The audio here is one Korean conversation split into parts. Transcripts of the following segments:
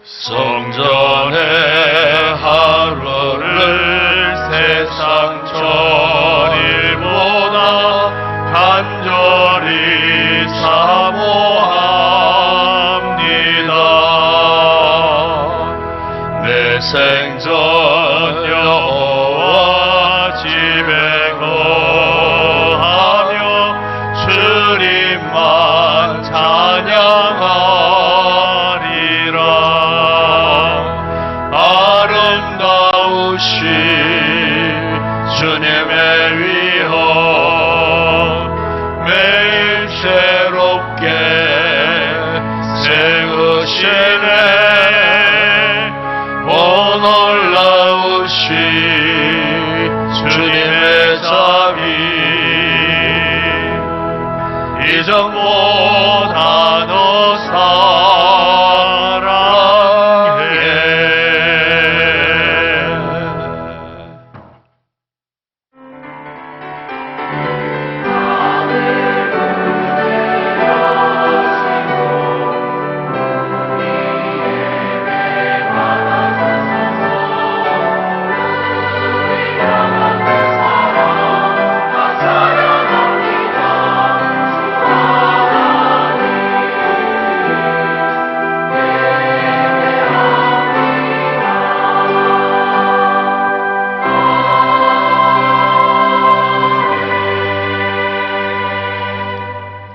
성전의 하루를 세상 천일보다 간절히 사모합니다. 내 생전 여호와 집에 거하며 주님만 찬양하리라. 아름다우신 주님의 위엄 매일 새롭게 세우시네. 오 놀라우신 주님의 자비 이전보다 더 사랑해.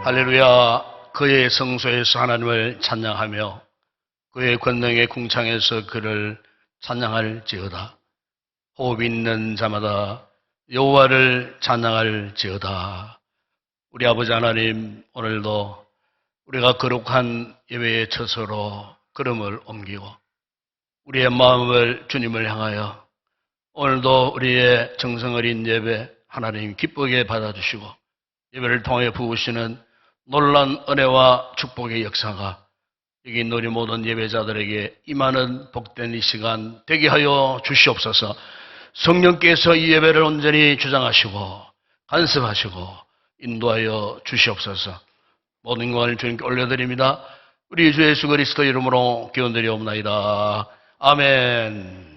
할렐루야. 그의 성소에서 하나님을 찬양하며 그의 권능의 궁창에서 그를 찬양할지어다. 호흡 있는 자마다 여호와를 찬양할지어다. 우리 아버지 하나님, 오늘도 우리가 거룩한 예배의 처소로 걸음을 옮기고 우리의 마음을 주님을 향하여 오늘도 우리의 정성 어린 예배 하나님 기쁘게 받아주시고 예배를 통해 부으시는 놀란 은혜와 축복의 역사가 여기 있는 우리 모든 예배자들에게 임하는 복된 이 시간 되게 하여 주시옵소서. 성령께서 이 예배를 온전히 주장하시고 간섭하시고 인도하여 주시옵소서. 모든 영광을 주님께 올려드립니다. 우리 주 예수 그리스도 이름으로 기원드리옵나이다. 아멘.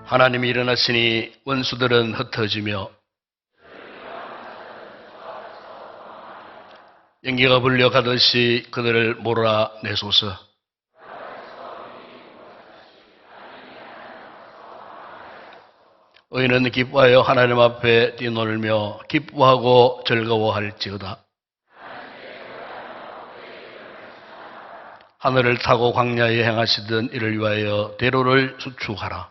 하나님이 일어나시니 원수들은 흩어지며 연기가 불려가듯이 그들을 몰아내소서. 의인은 기뻐하여 하나님 앞에 뛰놀며 기뻐하고 즐거워할지어다. 하늘을 타고 광야에 행하시던 이를 위하여 대로를 수축하라.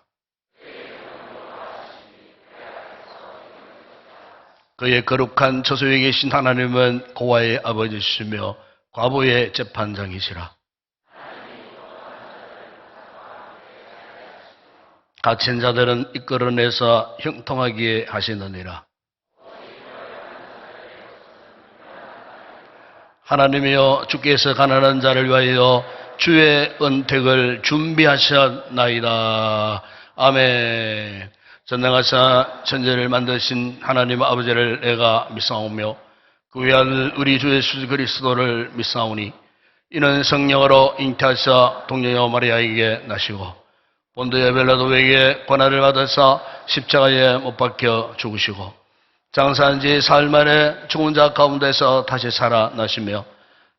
그의 거룩한 처소에 계신 하나님은 고아의 아버지시며 과부의 재판장이시라. 갇힌 자들은 이끌어내서 형통하게 하시느니라. 하나님이여, 주께서 가난한 자를 위하여 주의 은택을 준비하셨나이다. 아멘. 전능하사 천지를 만드신 하나님 아버지를 내가 믿사오며 그 외아들 우리 주 예수 그리스도를 믿사오니 이는 성령으로 잉태하사 동녀여 마리아에게 나시고 본토의 벨라도에게 고난을 받아서 십자가에 못 박혀 죽으시고 장사한 지 사흘 만에 죽은 자 가운데서 다시 살아나시며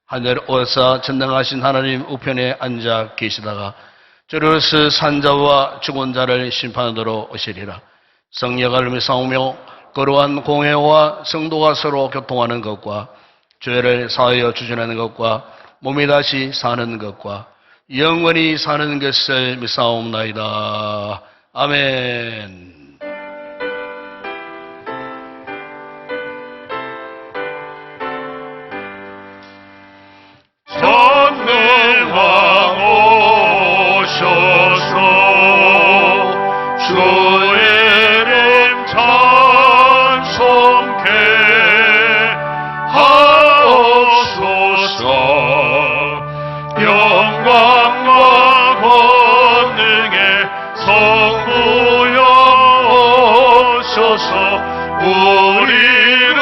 하늘 오사 전능하신 하나님 우편에 앉아 계시다가 저로서 산자와 죽은 자를 심판하도록 오시리라. 성령을 믿사오며 거룩한 공회와 성도가 서로 교통하는 것과 죄를 사하여 주전하는 것과 몸이 다시 사는 것과 영원히 사는 것을 믿사옵나이다. 아멘. 우리를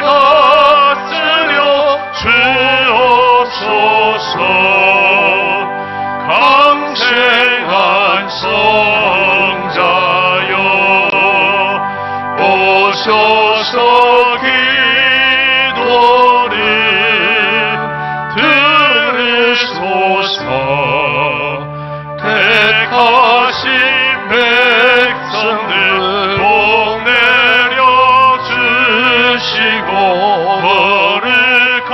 다스려 주옵소서. 강생한 성자여 오소서. 기도를 들으소서. 택하신 백성들 거룩한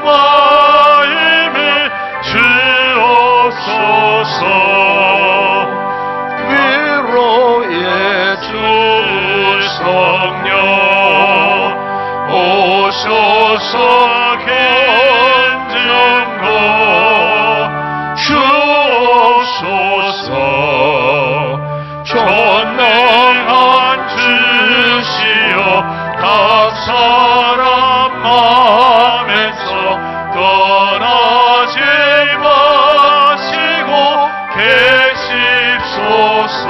마음을 주옵소서. 위로의 주 성령 오소서. 견증거 주옵소서. 전능한 주시여 각 사람 마음에서 떠나지 마시고 계십소서.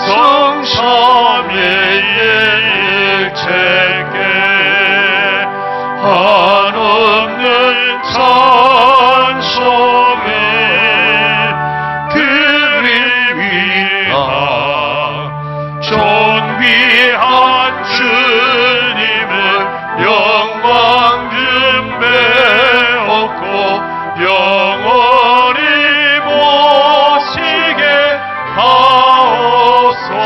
성삼위의 일체께 한없는 찬송을 드릴 위한 존귀한 주님을 영광 준배없고 영원히 모시게 하옵소서.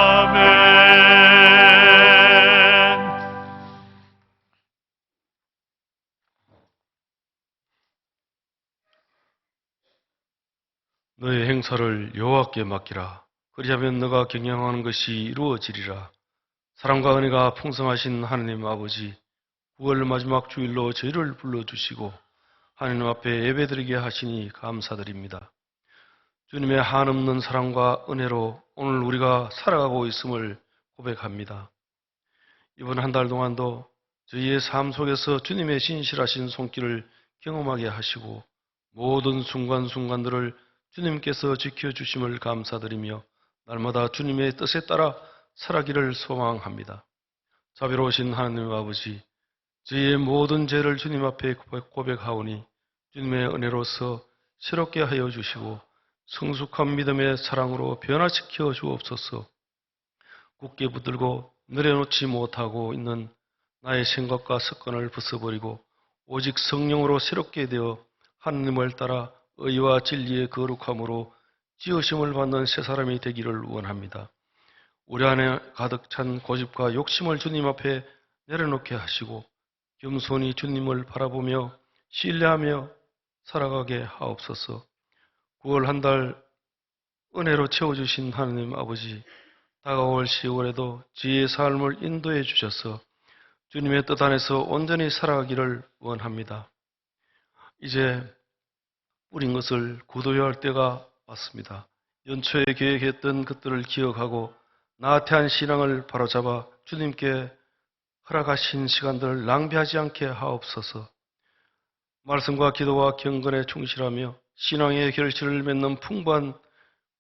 아멘. 너의 행사를 여호와께 맡기라. 그리하면 너가 경영하는 것이 이루어지리라. 사랑과 은혜가 풍성하신 하느님 아버지, 9월 마지막 주일로 저희를 불러주시고 하느님 앞에 예배드리게 하시니 감사드립니다. 주님의 한없는 사랑과 은혜로 오늘 우리가 살아가고 있음을 고백합니다. 이번 한 달 동안도 저희의 삶 속에서 주님의 신실하신 손길을 경험하게 하시고 모든 순간순간들을 주님께서 지켜주심을 감사드리며 날마다 주님의 뜻에 따라 살아기를 소망합니다. 자비로우신 하나님 아버지, 저희의 모든 죄를 주님 앞에 고백하오니 주님의 은혜로서 새롭게 하여 주시고 성숙한 믿음의 사랑으로 변화시켜 주옵소서. 굳게 붙들고 내려놓지 못하고 있는 나의 생각과 습관을 벗어버리고 오직 성령으로 새롭게 되어 하느님을 따라 의와 진리의 거룩함으로 지으심을 받는 새 사람이 되기를 원합니다. 우리 안에 가득 찬 고집과 욕심을 주님 앞에 내려놓게 하시고 겸손히 주님을 바라보며 신뢰하며 살아가게 하옵소서. 9월 한 달 은혜로 채워주신 하느님 아버지, 다가올 10월에도 지혜의 삶을 인도해 주셔서 주님의 뜻 안에서 온전히 살아가기를 원합니다. 이제 뿌린 것을 거둬야 할 때가 왔습니다. 연초에 계획했던 것들을 기억하고 나태한 신앙을 바로잡아 주님께 허락하신 시간들을 낭비하지 않게 하옵소서. 말씀과 기도와 경건에 충실하며 신앙의 결실을 맺는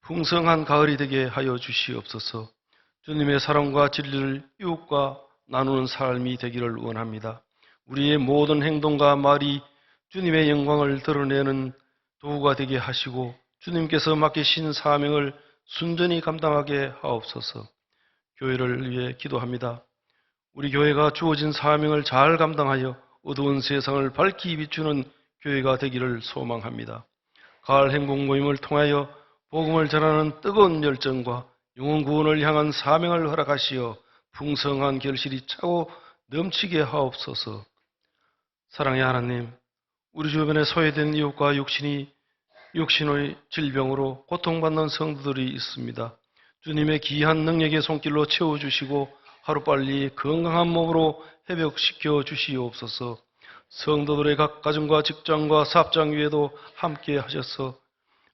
풍성한 가을이 되게 하여 주시옵소서. 주님의 사랑과 진리를 이웃과 나누는 삶이 되기를 원합니다. 우리의 모든 행동과 말이 주님의 영광을 드러내는 도구가 되게 하시고 주님께서 맡기신 사명을 순전히 감당하게 하옵소서. 교회를 위해 기도합니다. 우리 교회가 주어진 사명을 잘 감당하여 어두운 세상을 밝히 비추는 교회가 되기를 소망합니다. 가을 행복 모임을 통하여 복음을 전하는 뜨거운 열정과 영혼 구원을 향한 사명을 허락하시어 풍성한 결실이 차고 넘치게 하옵소서. 사랑의 하나님, 우리 주변에 소외된 이웃과 육신의 질병으로 고통받는 성도들이 있습니다. 주님의 귀한 능력의 손길로 채워주시고 하루빨리 건강한 몸으로 회복시켜 주시옵소서. 성도들의 각 가정과 직장과 사업장 위에도 함께 하셔서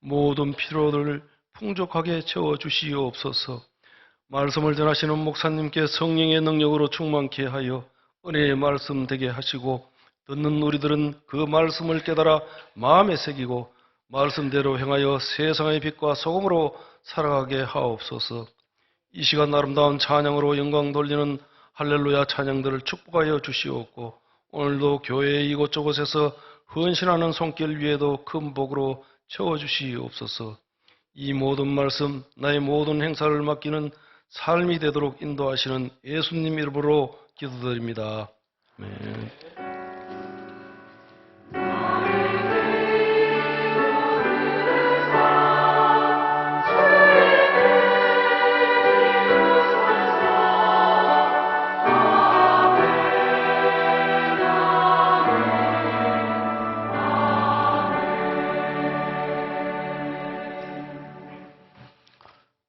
모든 필요들을 풍족하게 채워주시옵소서. 말씀을 전하시는 목사님께 성령의 능력으로 충만케 하여 은혜의 말씀 되게 하시고 듣는 우리들은 그 말씀을 깨달아 마음에 새기고 말씀대로 행하여 세상의 빛과 소금으로 살아가게 하옵소서. 이 시간 아름다운 찬양으로 영광 돌리는 할렐루야 찬양들을 축복하여 주시옵고 오늘도 교회 이곳저곳에서 헌신하는 손길 위에도 큰 복으로 채워주시옵소서. 이 모든 말씀, 나의 모든 행사를 맡기는 삶이 되도록 인도하시는 예수님 이름으로 기도드립니다. 아멘.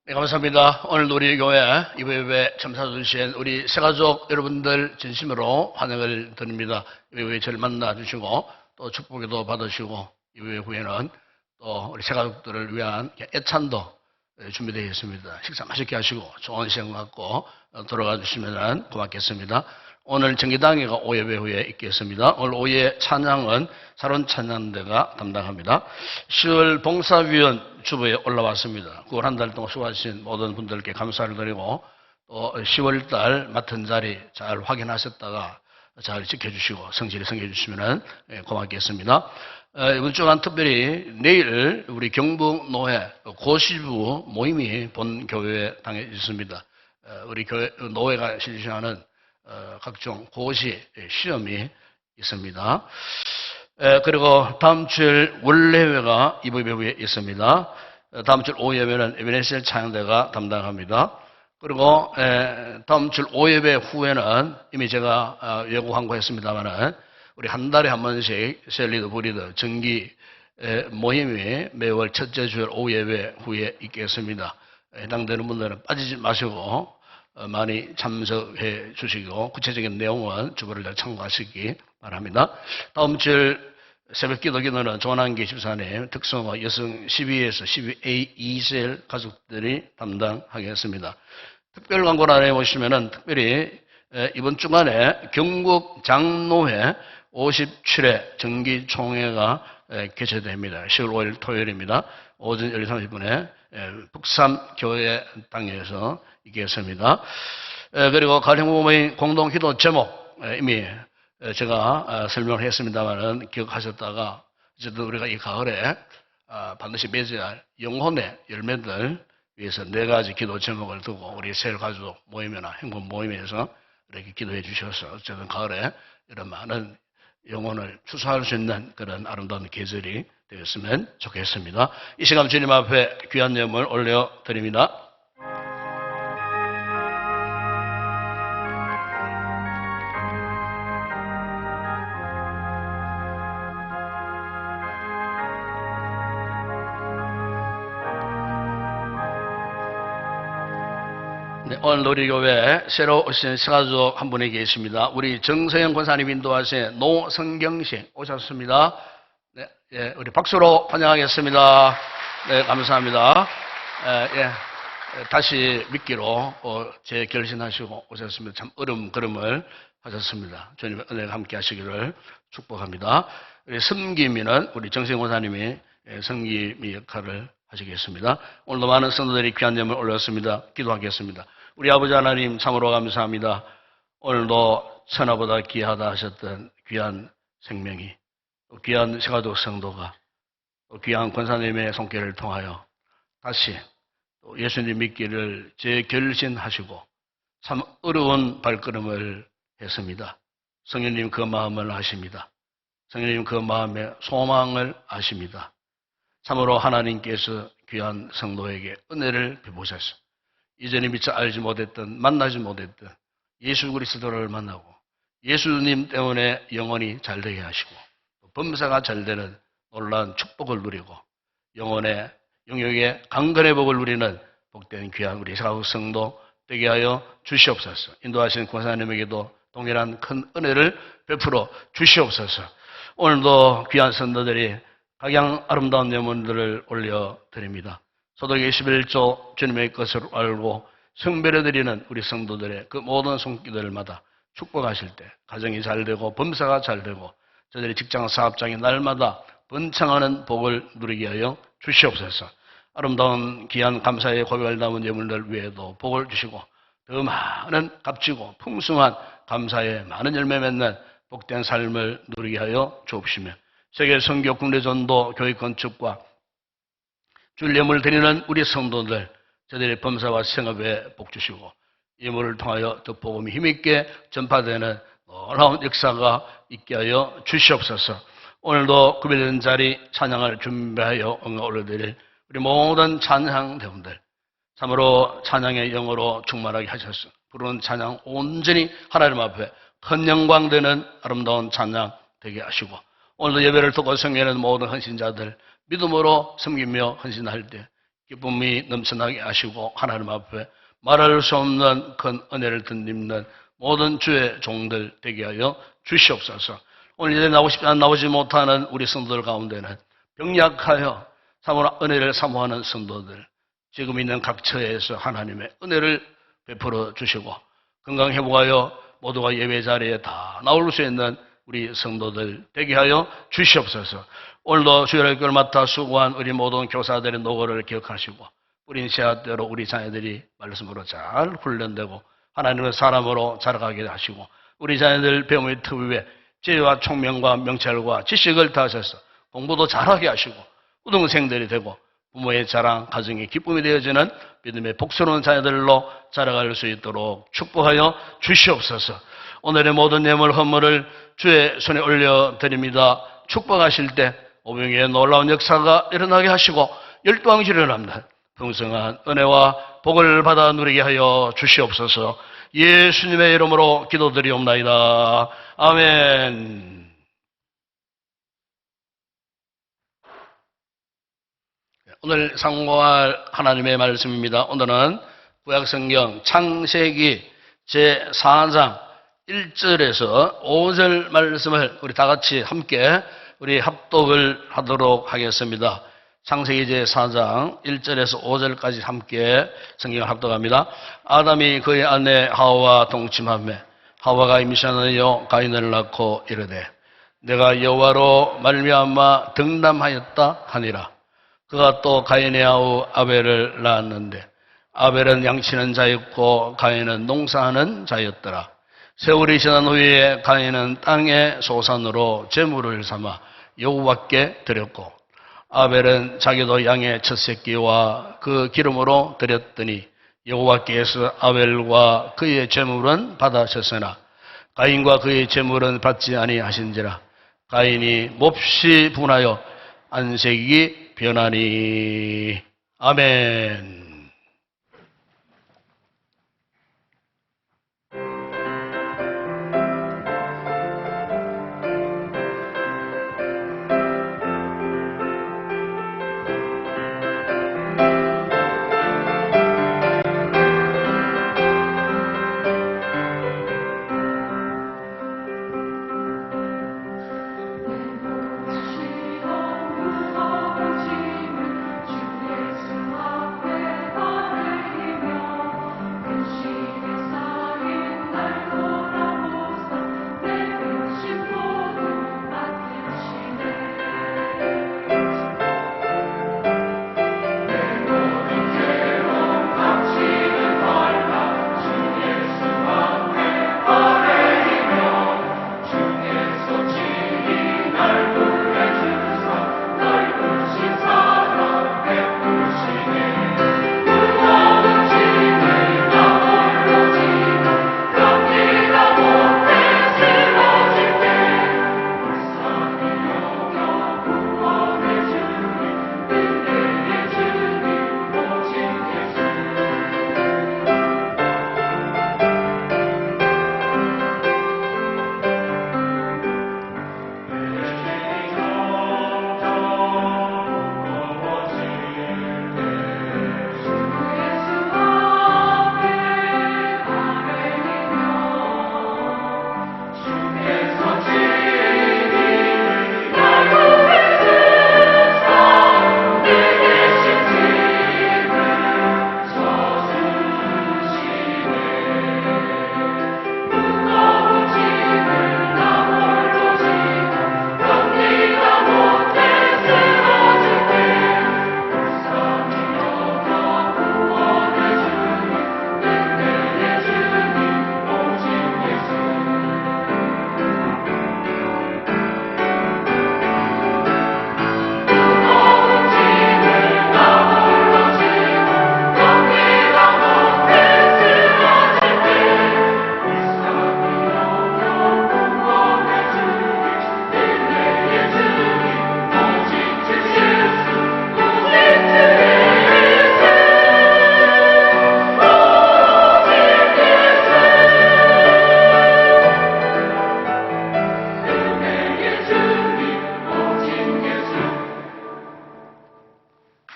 네, 감사합니다. 오늘 우리 교회 이번 예배 참석해주신 우리 새가족 여러분들 진심으로 환영을 드립니다. 이번 예배 저를 만나주시고 또 축복에도 받으시고 이번 예배 후에는 또 우리 새가족들을 위한 애찬도 준비되어 있습니다. 식사 맛있게 하시고 좋은 시간 갖고 돌아가 주시면 고맙겠습니다. 오늘 정기당회가 오예배 후에 있겠습니다. 오늘 오예 찬양은 사론 찬양대가 담당합니다. 10월 봉사위원 주부에 올라왔습니다. 9월 한 달 동안 수고하신 모든 분들께 감사를 드리고 또 10월 달 맡은 자리 잘 확인하셨다가 잘 지켜주시고 성실히 섬겨주시면 고맙겠습니다. 이번 주간 특별히 내일 우리 경북노회 고시부 모임이 본 교회당에 있습니다. 우리 교회 노회가 실시하는 각종 고시 시험이 있습니다. 그리고 다음 주일 원래회가 이번 예배에 있습니다. 다음 주일 오예배는 에베네셀 찬양대가 담당합니다. 그리고 다음 주일 오예배 후에는 이미 제가 예고 광고했습니다만은 우리 한 달에 한 번씩 셀리드 브리드 정기 모임이 매월 첫째 주일 오예배 후에 있겠습니다. 해당되는 분들은 빠지지 마시고 많이 참석해 주시고 구체적인 내용은 주보를 잘 참고하시기 바랍니다. 다음 주일 새벽 기도기도는 조난기 집사님 특성화 여성 12에서 12A 2셀 가족들이 담당하겠습니다. 특별 광고를 안에 보시면은 특별히 이번 주간에 경북 장로회 57회 정기총회가 개최됩니다. 10월 5일 토요일입니다. 오전 12시 30분에 북삼교회 당에서 있겠습니다. 그리고 가정부모의 공동기도 제목 이미 제가 설명을 했습니다만은 기억하셨다가 어쨌든 우리가 이 가을에 반드시 맺어야 할 영혼의 열매들 위해서 4가지 기도 제목을 두고 우리 셀 가족 모임이나 행복 모임에서 이렇게 기도해 주셔서 어쨌든 가을에 이런 많은 영혼을 추수할 수 있는 그런 아름다운 계절이 되었으면 좋겠습니다. 이 시간 주님 앞에 귀한 예물 올려드립니다. 네, 오늘 우리 교회에 새로 오신 시가족 한 분이 계십니다. 우리 정서영 권사님 인도하신 노성경씨 오셨습니다. 네, 예, 우리 박수로 환영하겠습니다. 네, 감사합니다. 다시 믿기로 재결신하시고 오셨습니다. 참 걸음을 하셨습니다. 주님의 은혜가 함께 하시기를 축복합니다. 우리 섬김이는 우리 정서영 권사님이 섬김의 역할을 하시겠습니다. 오늘도 많은 성도들이 귀한 점을 올렸습니다. 기도하겠습니다. 우리 아버지 하나님 참으로 감사합니다. 오늘도 천하보다 귀하다 하셨던 귀한 생명이, 또 귀한 세가족 성도가, 또 귀한 권사님의 손길을 통하여 다시 또 예수님 믿기를 재결신하시고 참 어려운 발걸음을 했습니다. 성령님 그 마음을 아십니다. 성령님 그 마음의 소망을 아십니다. 참으로 하나님께서 귀한 성도에게 은혜를 베푸셨습니다. 이전에 미처 알지 못했던, 만나지 못했던 예수 그리스도를 만나고 예수님 때문에 영혼이 잘되게 하시고 범사가 잘되는 놀라운 축복을 누리고 영혼의 영역의 강건의 복을 누리는 복된 귀한 우리 세가족 성도 되게 하여 주시옵소서. 인도하신 권사님에게도 동일한 큰 은혜를 베풀어 주시옵소서. 오늘도 귀한 성도들이 각양 아름다운 예물들을 올려드립니다. 소득 21조 주님의 것을 알고 성별해드리는 우리 성도들의 그 모든 손길들마다 축복하실 때 가정이 잘되고 범사가 잘되고 저들의 직장 사업장이 날마다 번창하는 복을 누리게 하여 주시옵소서. 아름다운 귀한 감사의 고백을 담은 예물들 위에도 복을 주시고 더 많은 값지고 풍성한 감사의 많은 열매 맺는 복된 삶을 누리게 하여 주옵시며 세계 선교 국내 전도 교회 건축과 줄 예물 드리는 우리 성도들 저들의 범사와 생업에 복 주시고 예물을 통하여 더 복음이 힘있게 전파되는 놀라운 역사가 있게 하여 주시옵소서. 오늘도 구별된 자리 찬양을 준비하여 올려드릴 우리 모든 찬양 대원들 참으로 찬양의 영으로 충만하게 하셔서 부르는 찬양 온전히 하나님 앞에 큰 영광 되는 아름다운 찬양 되게 하시고 오늘도 예배를 듣고 성령하는 모든 헌신자들 믿음으로 섬기며 헌신할 때 기쁨이 넘쳐나게 하시고 하나님 앞에 말할 수 없는 큰 은혜를 덧입는 모든 주의 종들 되게 하여 주시옵소서. 오늘 이제 나오지 못하는 우리 성도들 가운데는 병약하여 참으로 은혜를 사모하는 성도들 지금 있는 각 처에서 하나님의 은혜를 베풀어 주시고 건강 회복하여 모두가 예배 자리에 다 나올 수 있는 우리 성도들 되게 하여 주시옵소서. 오늘도 주일의 교를 맡아 수고한 우리 모든 교사들의 노고를 기억하시고 뿌린 씨앗대로 우리 자녀들이 말씀으로 잘 훈련되고 하나님의 사람으로 자라가게 하시고 우리 자녀들 배움의 특위에 지혜와 총명과 명찰과 지식을 다하셔서 공부도 잘하게 하시고 우등생들이 되고 부모의 자랑, 가정의 기쁨이 되어지는 믿음의 복스러운 자녀들로 자라갈 수 있도록 축복하여 주시옵소서. 오늘의 모든 예물 헌물을 주의 손에 올려드립니다. 축복하실 때 오병이의 놀라운 역사가 일어나게 하시고 열방이 일어납니다. 풍성한 은혜와 복을 받아 누리게 하여 주시옵소서. 예수님의 이름으로 기도드리옵나이다. 아멘. 오늘 상고할 하나님의 말씀입니다. 오늘은 구약성경 창세기 제4장 1절에서 5절 말씀을 우리 다 같이 함께 우리 합독을 하도록 하겠습니다. 창세기 제4장 1절에서 5절까지 함께 성경을 합독합니다. 아담이 그의 아내 하와와 동침하며 하와가 임신하여 가인을 낳고 이르되 내가 여호와로 말미암아 득남하였다 하니라. 그가 또 가인의 아우 아벨을 낳았는데 아벨은 양치는 자였고 가인은 농사하는 자였더라. 세월이 지난 후에 가인은 땅의 소산으로 제물을 삼아 여호와께 드렸고 아벨은 자기도 양의 첫 새끼와 그 기름으로 드렸더니 여호와께서 아벨과 그의 제물은 받아셨으나 가인과 그의 제물은 받지 아니하신지라. 가인이 몹시 분하여 안색이 변하니. 아멘.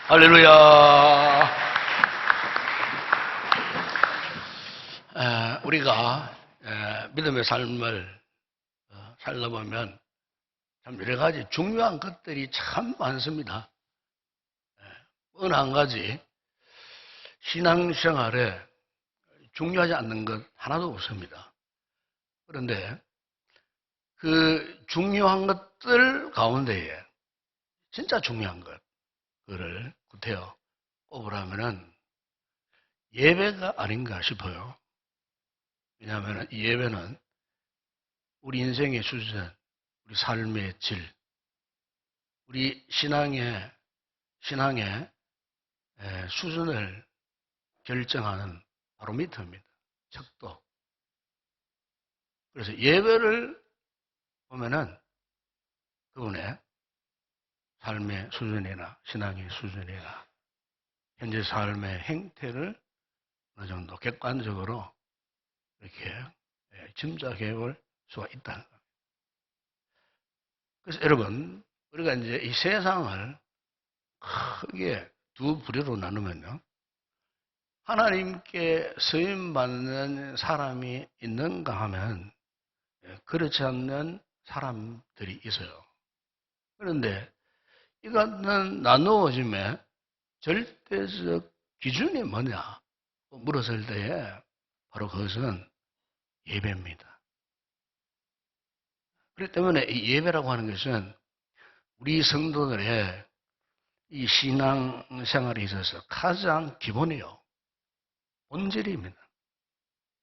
할렐루야. 우리가 믿음의 삶을 살다 보면 참 여러 가지 중요한 것들이 참 많습니다. 어느 한 가지 신앙생활에 중요하지 않는 것 하나도 없습니다. 그런데 그 중요한 것들 가운데에 진짜 중요한 것, 그거를 구태여 꼽으라면은 예배가 아닌가 싶어요. 왜냐하면 이 예배는 우리 인생의 수준, 우리 삶의 질, 우리 신앙의 수준을 결정하는 바로미터입니다. 척도. 그래서 예배를 보면은 그분의 삶의 수준이나 신앙의 수준이나 현재 삶의 행태를 어느 정도 객관적으로 이렇게 짐작해 볼 수가 있다는 겁니다. 그래서 여러분, 우리가 이제 이 세상을 크게 두 부류로 나누면요. 하나님께 쓰임받는 사람이 있는가 하면 그렇지 않는 사람들이 있어요. 그런데 이거는 나누어짐의 절대적 기준이 뭐냐 물었을 때에 바로 그것은 예배입니다. 그렇기 때문에 이 예배라고 하는 것은 우리 성도들의 이 신앙생활에 있어서 가장 기본이요. 본질입니다.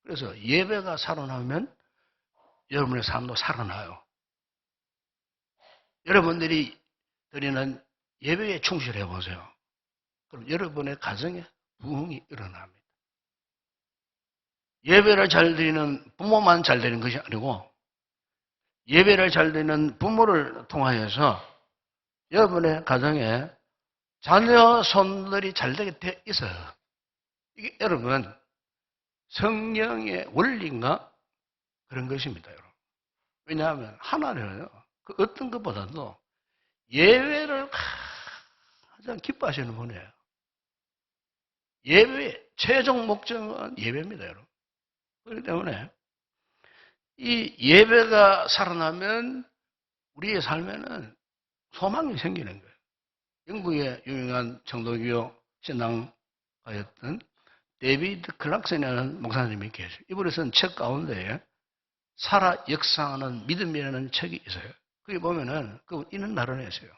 그래서 예배가 살아나면 여러분의 삶도 살아나요. 여러분들이 드리는 예배에 충실해 보세요. 그럼 여러분의 가정에 부흥이 일어납니다. 예배를 잘 드리는 부모만 잘 되는 것이 아니고 예배를 잘 드리는 부모를 통하여서 여러분의 가정에 자녀 손들이 잘 되게 돼 있어요. 이게 여러분 성령의 원리인가 그런 것입니다, 여러분. 왜냐하면 하나님은요, 그 어떤 것보다도 예배를 가장 기뻐하시는 분이에요. 예배의 최종 목적은 예배입니다, 여러분. 그렇기 때문에 이 예배가 살아나면 우리의 삶에는 소망이 생기는 거예요. 영국의 유명한 청도교 신앙가였던 데이비드 클락슨이라는 목사님이 계세요. 이분이 쓴 책 가운데에 살아 역사하는 믿음이라는 책이 있어요. 거기 보면은 그 이런 말을 했어요.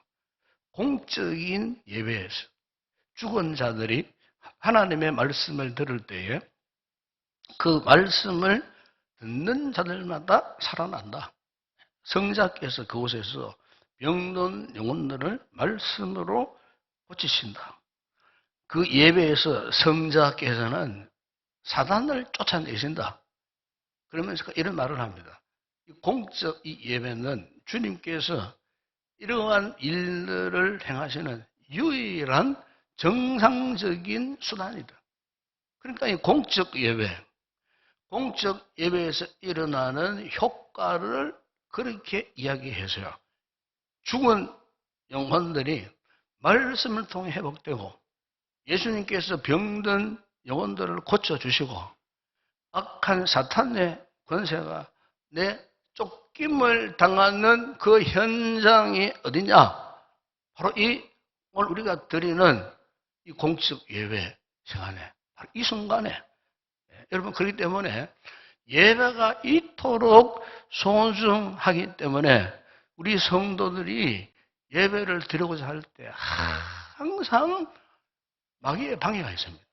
공적인 예배에서 죽은 자들이 하나님의 말씀을 들을 때에 그 말씀을 듣는 자들마다 살아난다. 성자께서 그곳에서 병든 영혼들을 말씀으로 고치신다. 그 예배에서 성자께서는 사단을 쫓아내신다. 그러면서 이런 말을 합니다. 공적 이 예배는 주님께서 이러한 일들을 행하시는 유일한 정상적인 수단이다. 그러니까 이 공적 예배에서 일어나는 효과를 그렇게 이야기해서요. 죽은 영혼들이 말씀을 통해 회복되고 예수님께서 병든 영혼들을 고쳐주시고 악한 사탄의 권세가 내 쫓김을 당하는 그 현장이 어디냐? 바로 오늘 우리가 드리는 이 공적 예배 시간에 바로 이 순간에 여러분 그렇기 때문에 예배가 이토록 소중하기 때문에 우리 성도들이 예배를 드리고자 할 때 항상 마귀의 방해가 있습니다.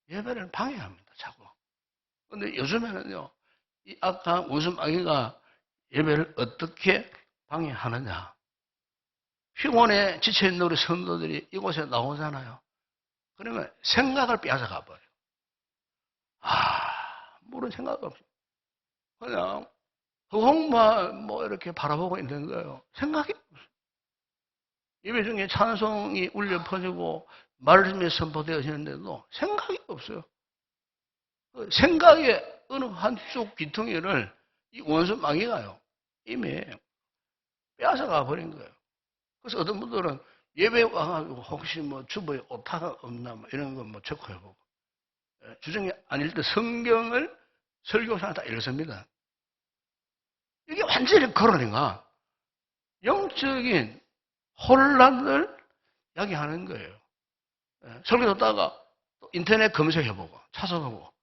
예배를 방해합니다. 자꾸. 그런데 요즘에는요. 이 악한 웃음 마귀가 예배를 어떻게 방해하느냐. 피곤에 지쳐있는 우리 성도들이 이곳에 나오잖아요. 그러면 생각을 빼앗아가 버려요. 모르는 생각 없이. 그냥 허공만 이렇게 바라보고 있는 거예요. 생각이 없어요. 예배 중에 찬송이 울려 퍼지고 말씀이 선포되어지는데도 생각이 없어요. 생각의 어느 한쪽 귀퉁이를 이 원수 마귀가요. 이미 빼앗아가 버린 거예요. 그래서 어떤 분들은 예배 와가지고 혹시 주보에 오타가 없나 이런 거 체크해보고 주중에 아닐 때 성경을 설교사가 다 읽습니다. 이게 완전히 그러니까 영적인 혼란을 야기하는 거예요. 설교 듣다가 인터넷 검색해보고 찾아보고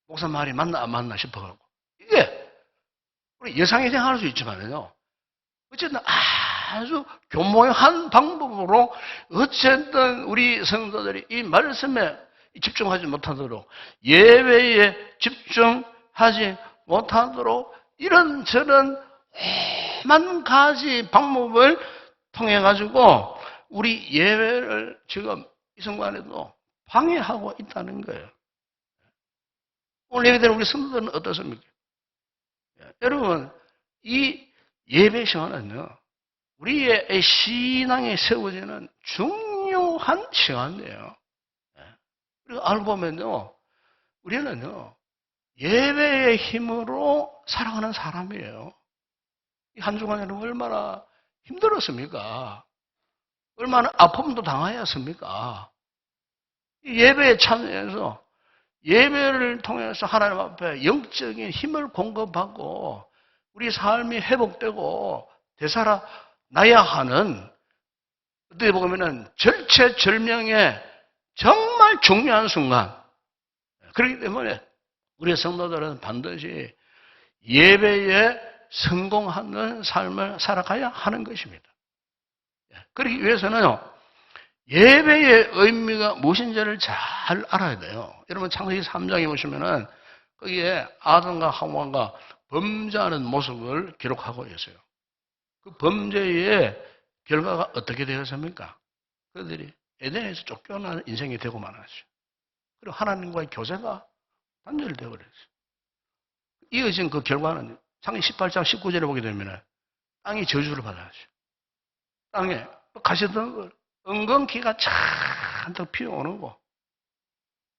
목사 말이 맞나 안 맞나 싶어가지고 이게 우리 예상이 할 수 있지만요. 어쨌든 아주 교모한 방법으로 어쨌든 우리 성도들이 이 말씀에 집중하지 못하도록 예배에 집중하지 못하도록 이런저런 만 가지 방법을 통해 가지고 우리 예배를 지금 이 순간에도 방해하고 있다는 거예요. 오늘 예배되는 우리 성도들은 어떻습니까? 여러분 이 예배 시간은요. 우리의 신앙에 세워지는 중요한 시간이에요. 그리고 알고 보면요. 우리는요. 예배의 힘으로 살아가는 사람이에요. 이 한 주간에는 얼마나 힘들었습니까? 얼마나 아픔도 당하였습니까? 이 예배에 참여해서 예배를 통해서 하나님 앞에 영적인 힘을 공급하고 우리 삶이 회복되고 되살아나야 하는 어떻게 보면은 절체절명의 정말 중요한 순간. 그렇기 때문에 우리 성도들은 반드시 예배에 성공하는 삶을 살아가야 하는 것입니다. 그러기 위해서는요, 예배의 의미가 무엇인지를 잘 알아야 돼요. 여러분, 창세기 3장에 보시면은 거기에 아담과 하와가 범죄하는 모습을 기록하고 있어요. 그 범죄의 결과가 어떻게 되었습니까? 그들이 에덴에서 쫓겨나는 인생이 되고 말았어요. 그리고 하나님과의 교제가 단절되어 버렸어요. 이어진 그 결과는 창세기 18장 19절에 보게 되면 땅이 저주를 받아야죠. 땅에 가시던 걸 은근기가 잔뜩 피어오는 거.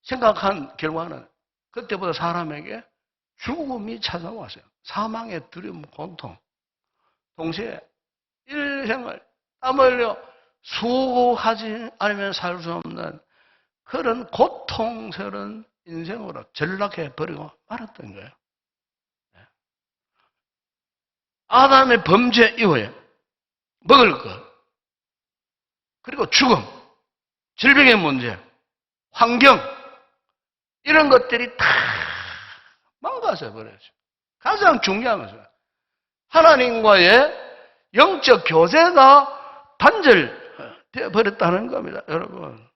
생각한 결과는 그때부터 사람에게 죽음이 찾아왔어요. 사망의 두려움, 고통. 동시에 일생을 땀 흘려 수고하지 않으면 살 수 없는 그런 고통스러운 인생으로 전락해 버리고 말았던 거예요. 아담의 범죄 이후에 먹을 것, 그리고 죽음, 질병의 문제, 환경, 이런 것들이 다 망가져 버렸죠. 가장 중요한 것은 하나님과의 영적 교제가 단절되어 버렸다는 겁니다, 여러분.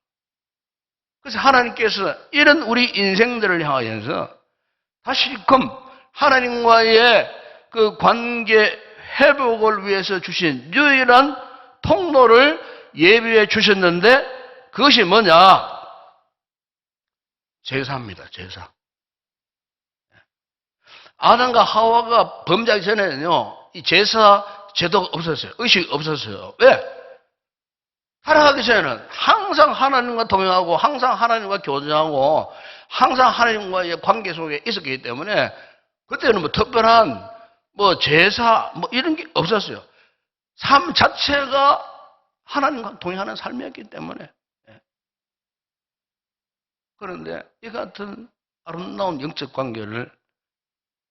그래서 하나님께서 이런 우리 인생들을 향하여서 다시금 하나님과의 그 관계 회복을 위해서 주신 유일한 통로를 예비해 주셨는데 그것이 뭐냐? 제사입니다, 제사. 아담과 하와가 범죄하기 전에는요, 이 제사 제도가 없었어요. 의식이 없었어요. 왜? 살아가기 전에는 항상 하나님과 동행하고 항상 하나님과 교제하고 항상 하나님과의 관계 속에 있었기 때문에 그때는 뭐 특별한 뭐 제사 뭐 이런 게 없었어요. 삶 자체가 하나님과 동행하는 삶이었기 때문에. 그런데 이 같은 아름다운 영적 관계를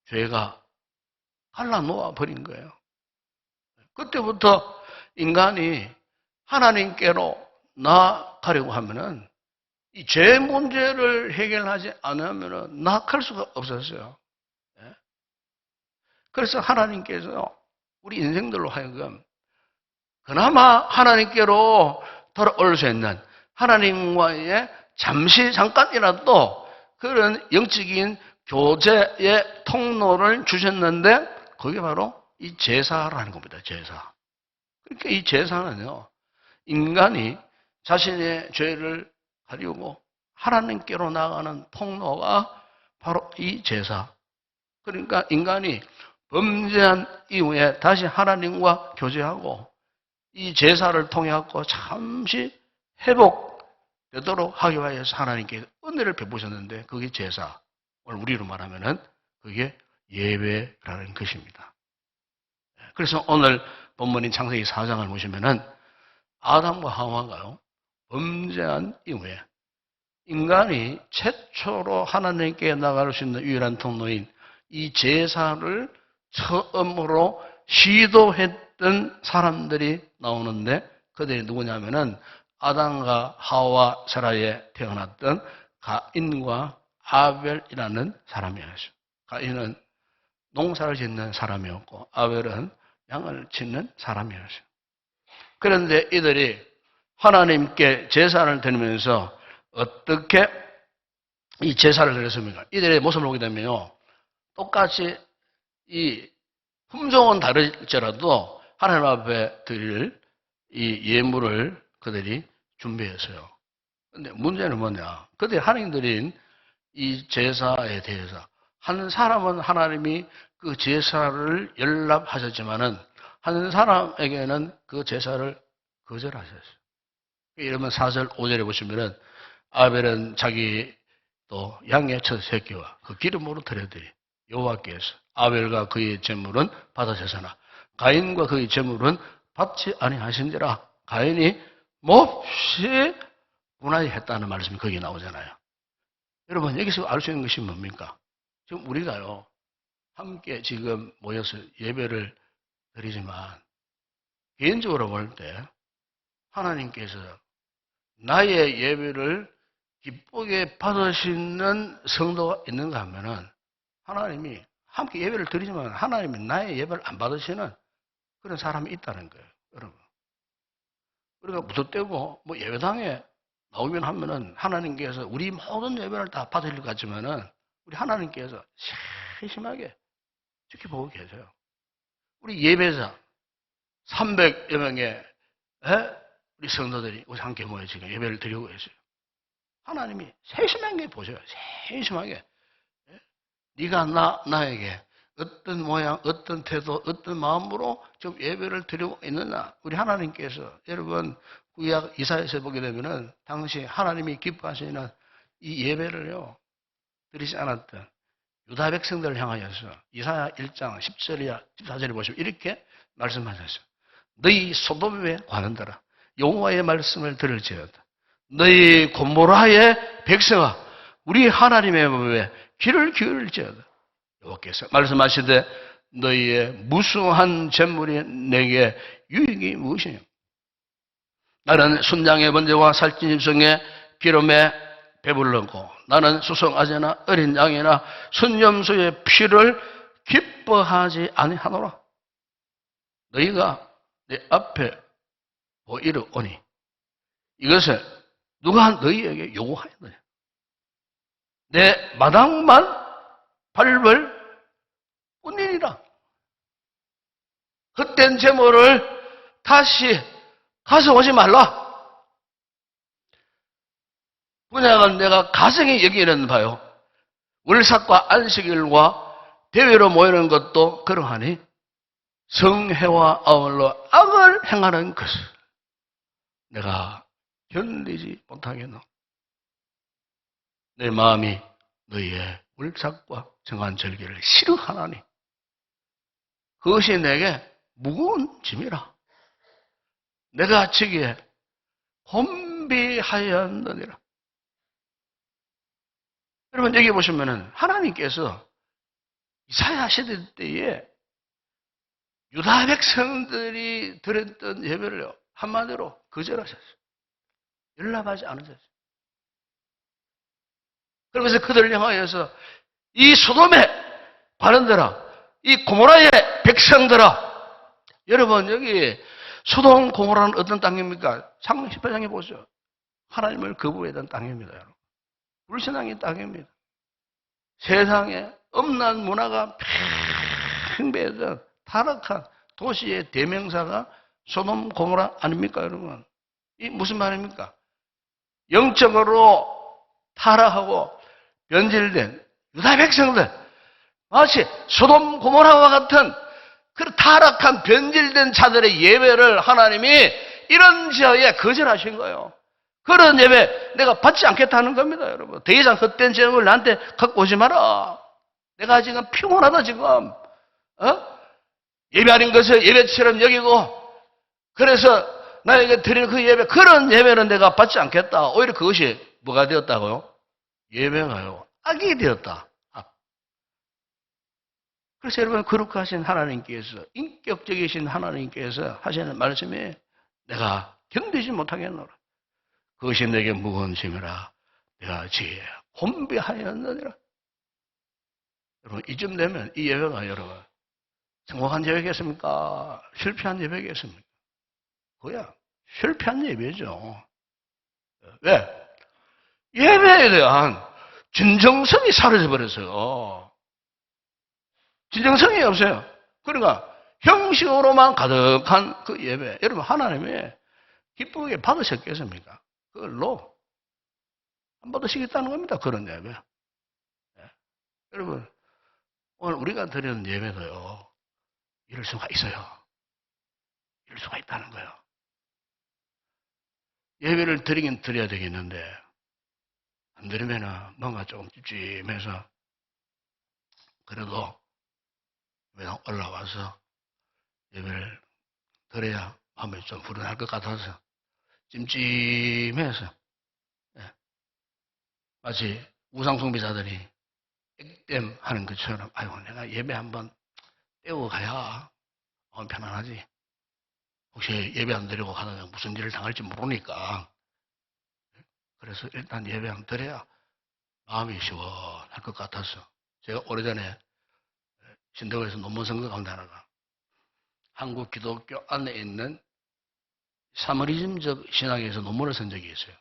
죄가 갈라놓아 버린 거예요. 그때부터 인간이 하나님께로 나아가려고 하면은 이 죄 문제를 해결하지 않으면은 나아갈 수가 없었어요. 그래서 하나님께서 우리 인생들로 하여금 그나마 하나님께로 돌아올 수 있는 하나님과의 잠깐이라도 그런 영적인 교제의 통로를 주셨는데 그게 바로 이 제사라는 겁니다. 제사. 그러니까 이 제사는요, 인간이 자신의 죄를 가리우고 하나님께로 나가는 통로가 바로 이 제사. 그러니까 인간이 범죄한 이후에 다시 하나님과 교제하고 이 제사를 통해 갖고 잠시 회복되도록 하기 위해서 하나님께 은혜를 베푸셨는데 그게 제사. 오늘 우리로 말하면은 그게 예배라는 것입니다. 그래서 오늘 본문인 창세기 4장을 보시면은 아담과 하와가요, 범죄한 이후에 인간이 최초로 하나님께 나갈 수 있는 유일한 통로인 이 제사를 처음으로 시도했던 사람들이 나오는데 그들이 누구냐면은 아담과 하와 사라에 태어났던 가인과 아벨이라는 사람이었어요. 가인은 농사를 짓는 사람이었고 아벨은 양을 짓는 사람이었어요. 그런데 이들이 하나님께 제사를 드리면서 어떻게 이 제사를 드렸습니까? 이들의 모습을 보게 되면요, 똑같이 이 품종은 다를지라도 하나님 앞에 드릴 이 예물을 그들이 준비했어요. 그런데 문제는 뭐냐? 그들이 하나님 드린 이 제사에 대해서 한 사람은 하나님이 그 제사를 연락하셨지만은 한 사람에게는 그 제사를 거절하셨어요. 이러면 4절, 5절에 보시면은 아벨은 자기 또 양의 첫 새끼와 그 기름으로 드려드리 여호와께서 아벨과 그의 제물은 받으셨으나 가인과 그의 제물은 받지 아니하신지라. 가인이 몹시 분하했다는 말씀이 거기에 나오잖아요. 여러분, 여기서 알 수 있는 것이 뭡니까? 지금 우리가요, 함께 지금 모여서 예배를 드리지만 개인적으로 볼 때 하나님께서 나의 예배를 기쁘게 받으시는 성도가 있는가 하면은 하나님이 함께 예배를 드리지만 하나님이 나의 예배를 안 받으시는 그런 사람이 있다는 거예요, 여러분. 우리가 무턱대고 뭐 예배당에 나오면 하면은 하나님께서 우리 모든 예배를 다 받으실 것 같지만은 우리 하나님께서 세심하게 지켜보고 계세요. 우리 예배자 300여 명의 우리 성도들이 우리 함께 모여 지금 예배를 드리고 계세요. 하나님이 세심하게 보셔요. 세심하게. 네가 나에게 어떤 모양, 어떤 태도, 어떤 마음으로 지금 예배를 드리고 있느냐. 우리 하나님께서 여러분 구약 이사야서 보게 되면은 당시 하나님이 기뻐하시는 이 예배를요 드리지 않았던 유다 백성들을 향하여서 이사야 1장 10절이야 14절에 보시면 이렇게 말씀하셨어요. 너희 소돔에 관한들아 여호와의 말씀을 들을지어다. 너희 고모라의 백성아 우리 하나님의 법에 귀를 기울일지어다. 여호와께서 말씀하시되 너희의 무수한 재물이 내게 유익이 무엇이냐. 나는 순양의 번제와 살찐 짐승의 기름에 배불렀고 나는 수송아지나 어린 양이나 순염소의 피를 기뻐하지 아니하노라. 너희가 내 앞에 보이러 오니 이것을 누가 너희에게 요구하였느냐. 내 마당만 밟을 뿐이니라. 헛된 재물을 다시 가져오지 말라. 분양은 내가 가정에 여기는 바요. 월삭과 안식일과 대회로 모이는 것도 그러하니 성회와 아울러 악을 행하는 것을 내가 견디지 못하겠노. 내 마음이 너희의 월삭과 정한 절기를 싫어하나니 그것이 내게 무거운 짐이라. 내가 지기에 혼비하였느니라. 여러분 여기 보시면은 하나님께서 이사야 시대 때에 유다 백성들이 드렸던 예배를 한마디로 거절하셨어요. 연락하지 않으셨어요. 그러면서 그들을 향하여서 이 소돔의 바른들아, 이 고모라의 백성들아, 여러분 여기 소돔 고모라는 어떤 땅입니까? 창세기 18장에 보죠. 하나님을 거부했던 땅입니다. 여러분. 불신앙의 땅입니다. 세상에 엄난 문화가 팽배했던 타락한 도시의 대명사가 소돔 고모라 아닙니까 여러분? 이 무슨 말입니까? 영적으로 타락하고 변질된 유다 백성들 마치 소돔 고모라와 같은 그 타락한 변질된 자들의 예배를 하나님이 이런 지하에 거절하신 거예요. 그런 예배 내가 받지 않겠다는 겁니다, 여러분. 더 이상 헛된 제목을 나한테 갖고 오지 마라. 내가 지금 피곤하다 지금. 예배하는 것을 예배처럼 여기고 그래서 나에게 드리는 그 예배 그런 예배는 내가 받지 않겠다. 오히려 그것이 뭐가 되었다고요? 예배가요. 악이 되었다. 그래서 여러분 거룩하신 하나님께서 인격적이신 하나님께서 하시는 말씀이 내가 견디지 못하겠노라. 그것이 내게 무거운 짐이라 내가 지혜 혼비하였느니라. 여러분 이쯤 되면 이 예배가 여러분 성공한 예배겠습니까? 실패한 예배겠습니까? 그야 실패한 예배죠. 왜? 예배에 대한 진정성이 사라져버렸어요. 진정성이 없어요. 그러니까 형식으로만 가득한 그 예배. 여러분 하나님이 기쁘게 받으셨겠습니까? 그걸로 안 받으시겠다는 겁니다. 그런 예배. 네. 여러분 오늘 우리가 드리는 예배도요. 이럴 수가 있어요. 이럴 수가 있다는 거예요. 예배를 드리긴 드려야 되겠는데 안 드리면은 뭔가 조금 찝찝해서 그래도 그냥 올라와서 예배를 드려야 마음이 좀 불안할 것 같아서 찜찜해서 마치 우상숭배자들이 액땜 하는 것처럼 아이고 내가 예배 한번 떼고 가야 마음 편안하지. 혹시 예배 안 드리고 가다가 무슨 일을 당할지 모르니까 그래서 일단 예배 안 드려야 마음이 시원할 것 같아서 제가 오래전에 신대구에서 논문 선거가운데 하나가 한국 기독교 안에 있는 사머리즘적 신학에서 논문을 쓴 적이 있어요.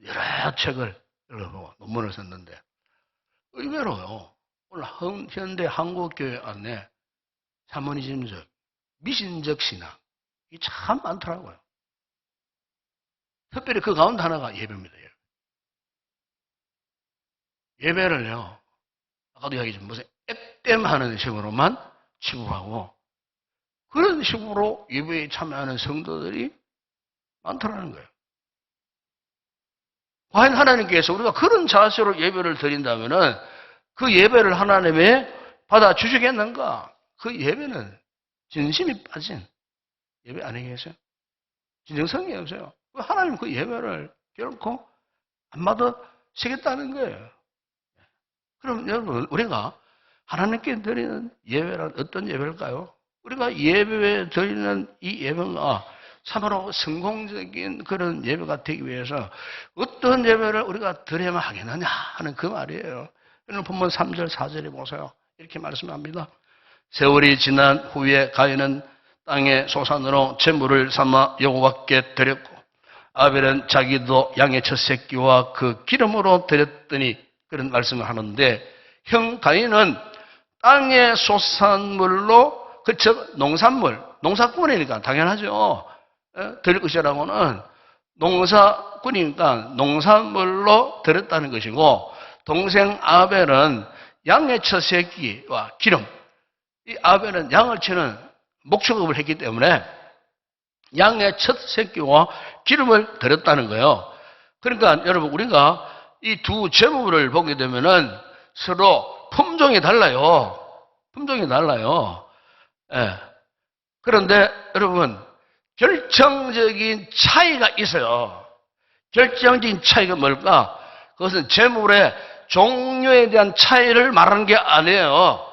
여러 책을 읽어보고 논문을 썼는데 의외로요. 오늘 현대 한국교회 안에 사머리즘적 미신적 신학 이 참 많더라고요. 특별히 그 가운데 하나가 예배입니다. 예배를요. 아까도 이야기했지만 무슨 M하는 식으로만 치부하고 그런 식으로 예배에 참여하는 성도들이 많더라는 거예요. 과연 하나님께서 우리가 그런 자세로 예배를 드린다면은 그 예배를 하나님이 받아주시겠는가? 그 예배는 진심이 빠진 예배 아니겠어요? 진정성이 없어요. 하나님 그 예배를 결코 안 받아주시겠다는 거예요. 그럼 여러분, 우리가 하나님께 드리는 예배란 어떤 예배일까요? 우리가 예배에 드리는 이 예배가 참으로 성공적인 그런 예배가 되기 위해서 어떤 예배를 우리가 드려야만 하겠느냐 하는 그 말이에요. 여러분 본문 3절 4절에 보세요. 이렇게 말씀합니다. 세월이 지난 후에 가인은 땅의 소산으로 제물을 삼아 여호와께 드렸고 아벨은 자기도 양의 첫 새끼와 그 기름으로 드렸더니 그런 말씀을 하는데 형 가인은 땅의 소산물로 그쵸 농산물 농사꾼이니까 당연하죠. 드릴 것이라고는 농사꾼이니까 농산물로 드렸다는 것이고 동생 아벨은 양의 첫 새끼와 기름 이 아벨은 양을 치는 목축업을 했기 때문에 양의 첫 새끼와 기름을 드렸다는 거예요. 그러니까 여러분 우리가 이 두 제물을 보게 되면은 서로 품종이 달라요. 품종이 달라요. 예. 그런데 여러분 결정적인 차이가 있어요. 결정적인 차이가 뭘까? 그것은 제물의 종류에 대한 차이를 말하는 게 아니에요.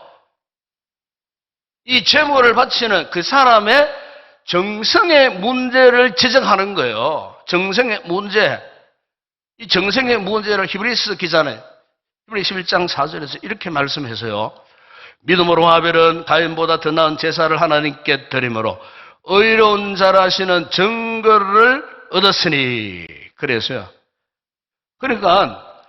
이 제물을 바치는 그 사람의 정성의 문제를 지적하는 거예요. 정성의 문제. 이 정성의 문제를 히브리서 기자는 히브리 11장 4절에서 이렇게 말씀해서요. 믿음으로 아벨은 가인보다 더 나은 제사를 하나님께 드림으로 의로운 자라시는 증거를 얻었으니 그래서요. 그러니까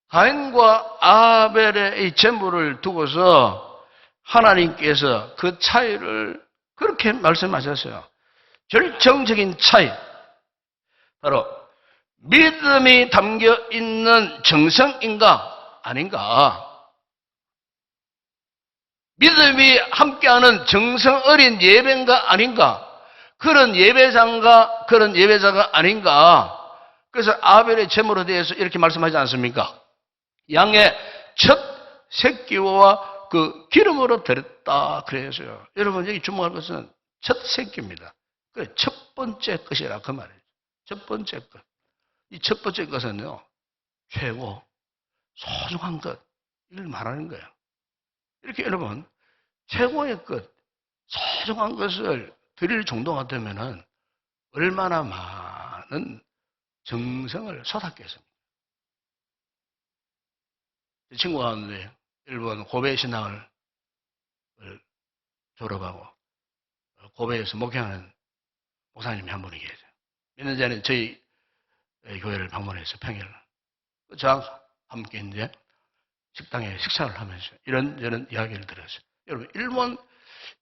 가인과 아벨의 이 제물을 두고서 하나님께서 그 차이를 그렇게 말씀하셨어요. 결정적인 차이. 바로 믿음이 담겨 있는 정성인가 아닌가. 믿음이 함께하는 정성 어린 예배인가 아닌가. 그런 예배장과 그런 예배자가 아닌가. 그래서 아벨의 제물에 대해서 이렇게 말씀하지 않습니까? 양의 첫 새끼와 그 기름으로 드렸다 그래서요. 여러분 여기 주목할 것은 첫 새끼입니다. 그 첫 번째 것이라 그 말이에요. 첫 번째 것. 이 첫 번째 것은요. 최고 소중한 것 이걸 말하는 거예요. 이렇게 여러분 최고의 것 소중한 것을 드릴 정도가 되면은 얼마나 많은 정성을 쏟았겠습니까? 제 친구가 하는데 일본 고베 신학을 졸업하고 고베에서 목회하는 목사님이 한 분이 계세요. 몇 년 전에 저희 교회를 방문해서 평일을 저랑 함께 이제 식당에 식사를 하면서 이런저런 이야기를 들었어요. 여러분 일본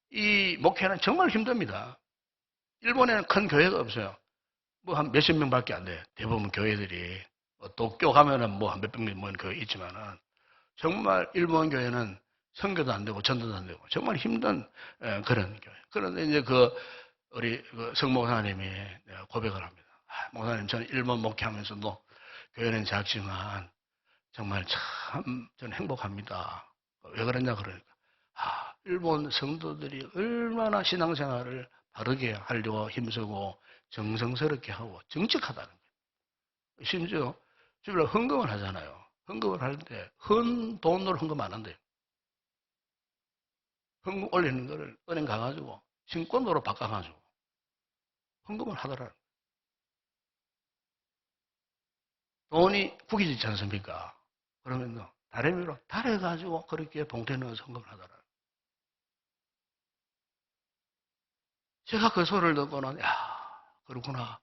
이 목회는 정말 힘듭니다. 일본에는 큰 교회가 없어요. 뭐 한 몇십 명밖에 안 돼요. 대부분 교회들이 도쿄 가면은 뭐 한 몇백 명 교회 있지만은 정말 일본 교회는 선교도 안 되고 전도도 안 되고 정말 힘든 그런 교회. 그런데 이제 우리 성목사님이 고백을 합니다. 목사님 저는 일본 목회하면서도 교회는 작지만 정말 참 저는 행복합니다. 왜 그러냐 그러니까 일본 성도들이 얼마나 신앙생활을 바르게 하려고 힘쓰고 정성스럽게 하고 정직하다는 거예요. 심지어 주일날 헌금을 하잖아요. 헌금을 할 때 헌 돈으로 헌금 안 한대요. 헌금 올리는 거를 은행 가가지고 신권으로 바꿔가지고 헌금을 하더라고요. 돈이 구겨지지 않습니까? 그러면 다리미로 달아가지고 그렇게 봉투에 넣어서 헌금을 하더라고요. 제가 그 소리를 듣고는 그렇구나.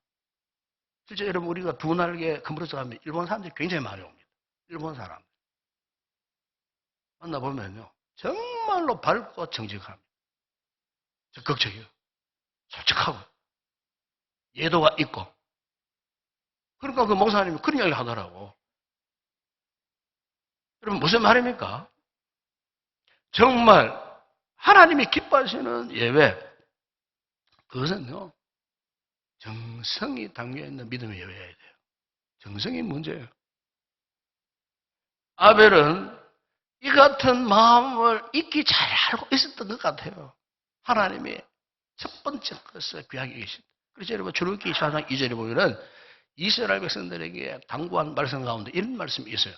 실제 여러분 우리가 두 날개 그물어서 가면 일본 사람들이 굉장히 많이 옵니다. 일본 사람 만나보면요 정말로 밝고 정직합니다. 적극적이에요. 솔직하고 예도가 있고. 그러니까 그 목사님이 그런 이야기 하더라고. 여러분 무슨 말입니까? 정말 하나님이 기뻐하시는 예배, 그것은요, 정성이 담겨있는 믿음의 예배여야 돼요. 정성이 문제예요. 아벨은 이 같은 마음을 익히 잘 알고 있었던 것 같아요. 하나님이 첫 번째 것을 귀하게 계십니다. 그래서 여러분 출애굽기 24장 2절에 보면은 이스라엘 백성들에게 당부한 말씀 가운데 이런 말씀이 있어요.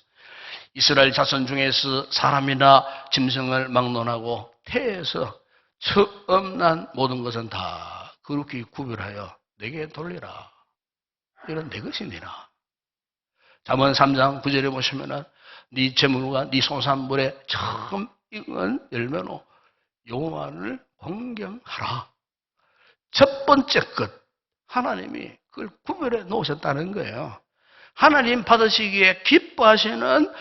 이스라엘 자손 중에서 사람이나 짐승을 막론하고 태에서 처음 난 모든 것은 다 그렇게 구별하여 내게 돌리라. 이런 내 것이니라. 잠언 3장 9절에 보시면은 네 재물과 네 소산물에 처음 익은 열매로 여호와를 공경하라. 첫 번째 것, 하나님이 그걸 구별해 놓으셨다는 거예요. 하나님 받으시기에 기뻐하시는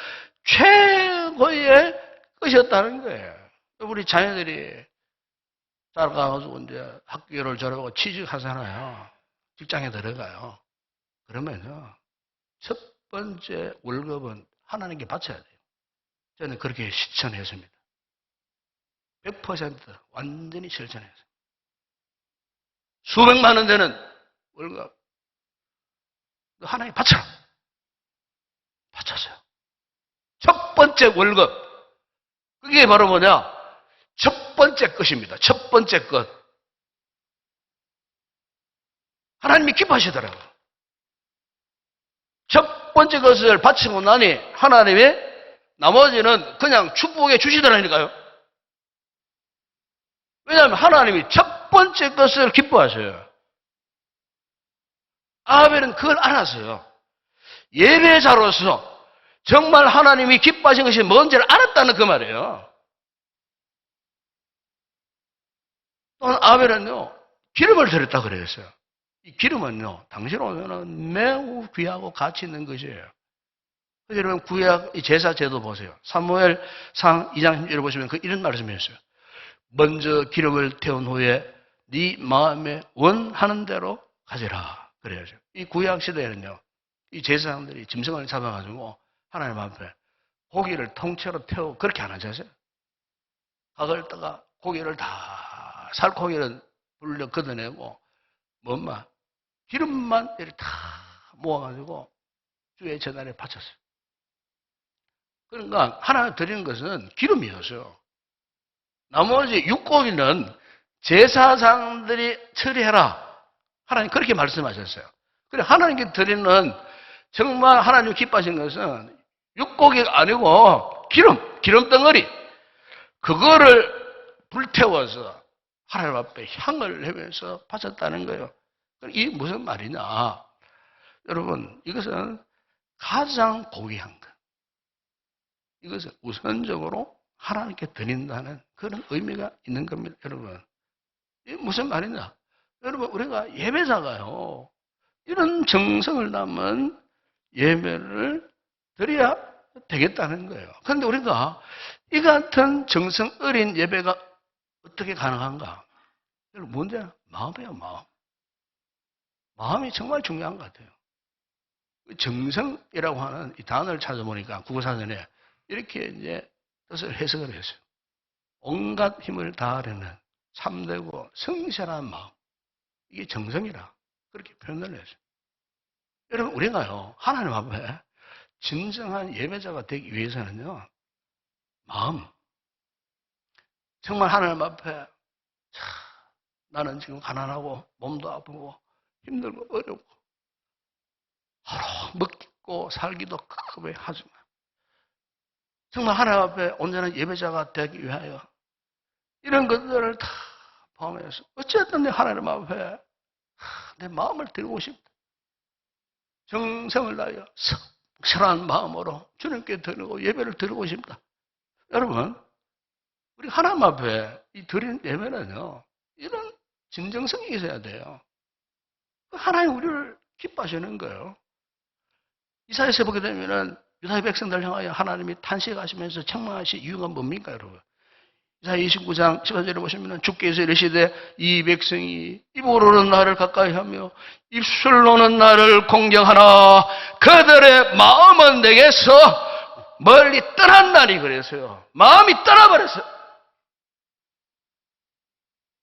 최고의 것이었다는 거예요. 우리 자녀들이 자라가지고 이제 학교를 졸업하고 취직하잖아요. 직장에 들어가요. 그러면요, 첫 번째 월급은 하나님께 바쳐야 돼요. 저는 그렇게 실천했습니다. 100% 완전히 실천했어요. 수백만 원 되는 월급, 하나님께 바쳐라. 바쳤어요. 첫 번째 월급. 그게 바로 뭐냐? 첫 번째 것입니다. 첫 번째 것. 하나님이 기뻐하시더라고요. 첫 번째 것을 바치고 나니 하나님이 나머지는 그냥 축복해 주시더라니까요. 왜냐하면 하나님이 첫 번째 것을 기뻐하셔요. 아벨은 그걸 알았어요. 예배자로서 정말 하나님이 기뻐하신 것이 뭔지를 알았다는 그 말이에요. 또한 아벨은요, 기름을 드렸다 그랬어요. 이 기름은요, 당시로는 매우 귀하고 가치 있는 것이에요. 그래서 여러분, 구약 제사 제도 보세요. 사무엘상 2장 10절을 보시면 이런 말씀이었어요. 먼저 기름을 태운 후에 네 마음에 원하는 대로 가지라. 그래야죠. 이 구약 시대에는요, 이 제사장들이 짐승을 잡아가지고 하나님 앞에 고기를 통째로 태우고 그렇게 안 하셨어요. 각을 떠가 고기를 다, 살코기를 불려 걷어내고, 뭔만, 기름만 이렇게 다 모아가지고 주의 제단에 바쳤어요. 그러니까 하나 드리는 것은 기름이었어요. 나머지 육고기는 제사장들이 처리해라. 하나님 그렇게 말씀하셨어요. 그래 하나님께 드리는 정말 하나님 기뻐하신 것은 육고기가 아니고 기름덩어리. 그거를 불태워서 하나님 앞에 향을 내면서 바쳤다는 거예요. 이게 무슨 말이냐? 여러분, 이것은 가장 고귀한 것. 이것은 우선적으로 하나님께 드린다는 그런 의미가 있는 겁니다, 여러분. 이게 무슨 말이냐? 여러분, 우리가 예배자가요, 이런 정성을 담은 예배를 드려야 되겠다는 거예요. 그런데 우리가 이 같은 정성 어린 예배가 어떻게 가능한가? 여러분, 문제는 마음이에요, 마음. 마음이 정말 중요한 것 같아요. 정성이라고 하는 이 단어를 찾아보니까 국어사전에 이렇게 이제 뜻을 해석을 했어요. 온갖 힘을 다하려는 참되고 성실한 마음. 이게 정성이라 그렇게 표현을 했어요. 여러분, 우리가요, 하나님 앞에 진정한 예배자가 되기 위해서는요, 마음. 정말 하나님 앞에 나는 지금 가난하고 몸도 아프고 힘들고 어렵고 하루 먹고 살기도 급급해 하지만 정말 하나님 앞에 온전한 예배자가 되기 위하여 이런 것들을 다 포함해서 어쨌든 내 하나님 앞에 내 마음을 드리고 싶다. 정성을 다하여 성실한 마음으로 주님께 드리고 예배를 드리고 싶다. 여러분, 우리 하나님 앞에 이 드린 예배는요, 이런 진정성이 있어야 돼요. 하나님 우리를 기뻐하시는 거예요. 이사야서에 보게 되면은 유다의 백성들 향하여 하나님이 탄식하시면서 책망하신 이유가 뭡니까, 여러분? 이사야 29장 18절에 보시면은 주께서 이르시되 이 백성이 입으로는 나를 가까이 하며 입술로는 나를 공경하나 그들의 마음은 내게서 멀리 떠난 날이 그래서요. 마음이 떠나버렸어요.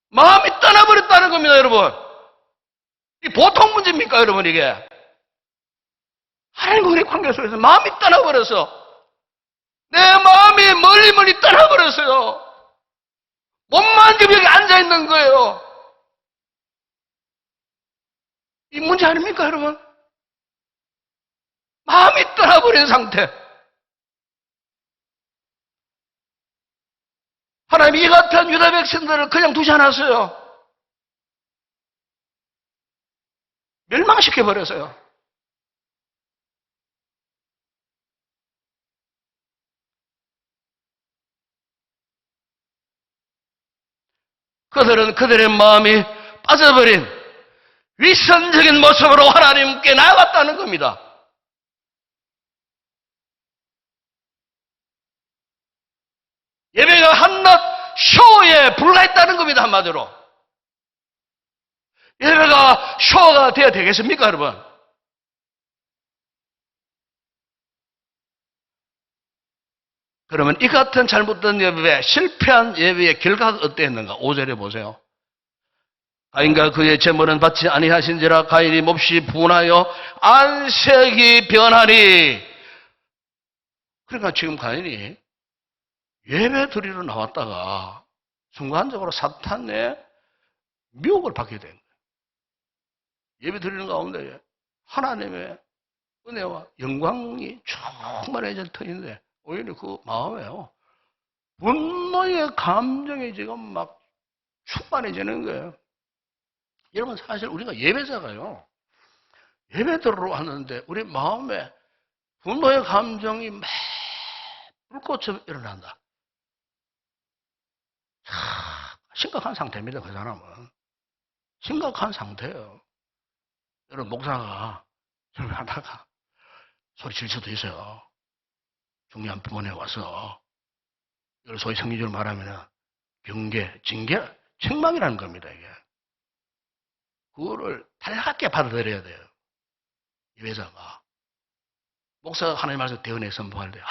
마음이 떠나버렸다는 겁니다, 여러분. 이 보통 문제입니까, 여러분, 이게? 하나님과 우리 관계 속에서 마음이 떠나버려서 내 마음이 멀리 떠나버렸어요. 몸만 지금 여기 앉아있는 거예요. 이 문제 아닙니까, 여러분? 마음이 떠나버린 상태. 하나님이 이 같은 유다 백성들을 그냥 두지 않았어요. 멸망시켜버렸어요. 그들은 그들의 마음이 빠져버린 위선적인 모습으로 하나님께 나아갔다는 겁니다. 예배가 한낱 쇼에 불과했다는 겁니다, 한마디로. 예배가 쇼가 되어야 되겠습니까, 여러분? 그러면 이 같은 잘못된 예배, 실패한 예배의 결과가 어땠는가? 5절에 보세요. 가인과 그의 제물은 받지 아니하신지라 가인이 몹시 분하여 안색이 변하니. 그러니까 지금 가인이 예배 드리러 나왔다가 순간적으로 사탄의 미혹을 받게 된 거예요. 예배 드리는 가운데 하나님의 은혜와 영광이 충만해질 터인데 오히려 그 마음에요, 분노의 감정이 지금 막 충만해지는 거예요. 여러분, 사실 우리가 예배자가요, 예배 들으러 왔는데 우리 마음에 분노의 감정이 막 불꽃처럼 일어난다. 심각한 상태입니다, 그 사람은. 심각한 상태예요. 여러분, 목사가 설교하다가 소리칠 수도 있어요. 중요한 부분에 와서. 이걸 소위 성리적으로 말하면 경계, 징계, 책망이라는 겁니다, 이게. 그거를 달갑게 받아들여야 돼요, 예배자가. 목사가 하나님 말씀 대언해 선포할 때,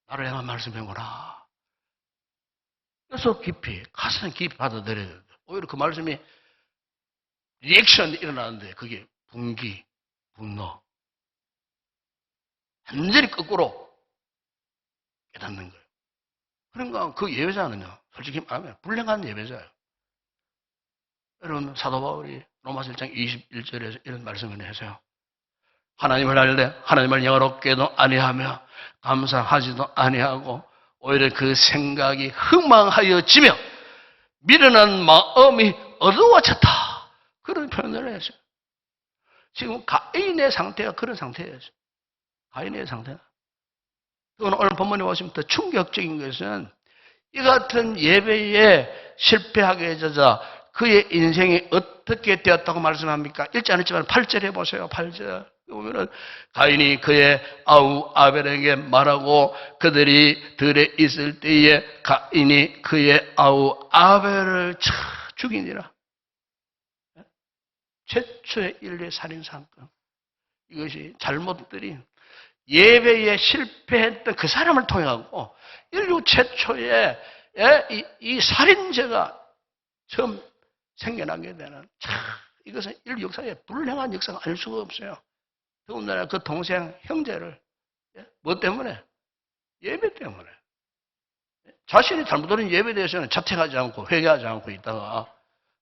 나를 향한 말씀이구나. 그래서 깊이, 가슴 깊이 받아들여야 돼요. 오히려 그 말씀이 리액션이 일어나는데 그게 분기, 분노. 완전히 거꾸로 깨닫는 거예요. 그러니까 그 예배자는요, 솔직히 말하면 불량한 예배자예요. 여러분, 사도 바울이 로마서 1장 21절에서 이런 말씀을 하세요. 하나님을 알되 하나님을 영화롭게도 아니하며 감사하지도 아니하고 오히려 그 생각이 흥망하여지며 미련한 마음이 어두워졌다. 그런 표현을 했어요. 지금 가인의 상태가 그런 상태예요. 가인의 상태가. 그건 오늘 본문에 보시면 더 충격적인 것은 이 같은 예배에 실패하게 되자 그의 인생이 어떻게 되었다고 말씀합니까? 읽지 않았지만 8절에 보세요. 8절. 보면은 가인이 그의 아우 아벨에게 말하고 그들이 들에 있을 때에 가인이 그의 아우 아벨을 죽이니라. 최초의 인류의 살인사건. 이것이 잘못들인 예배에 실패했던 그 사람을 통해서 인류 최초의 이 살인죄가 처음 생겨나게 되는, 이것은 인류 역사에 불행한 역사가 아닐 수가 없어요. 더군다나 그 동생 형제를 뭐 때문에? 예배 때문에. 자신이 잘못된 예배에 대해서는 자책하지 않고 회개하지 않고 있다가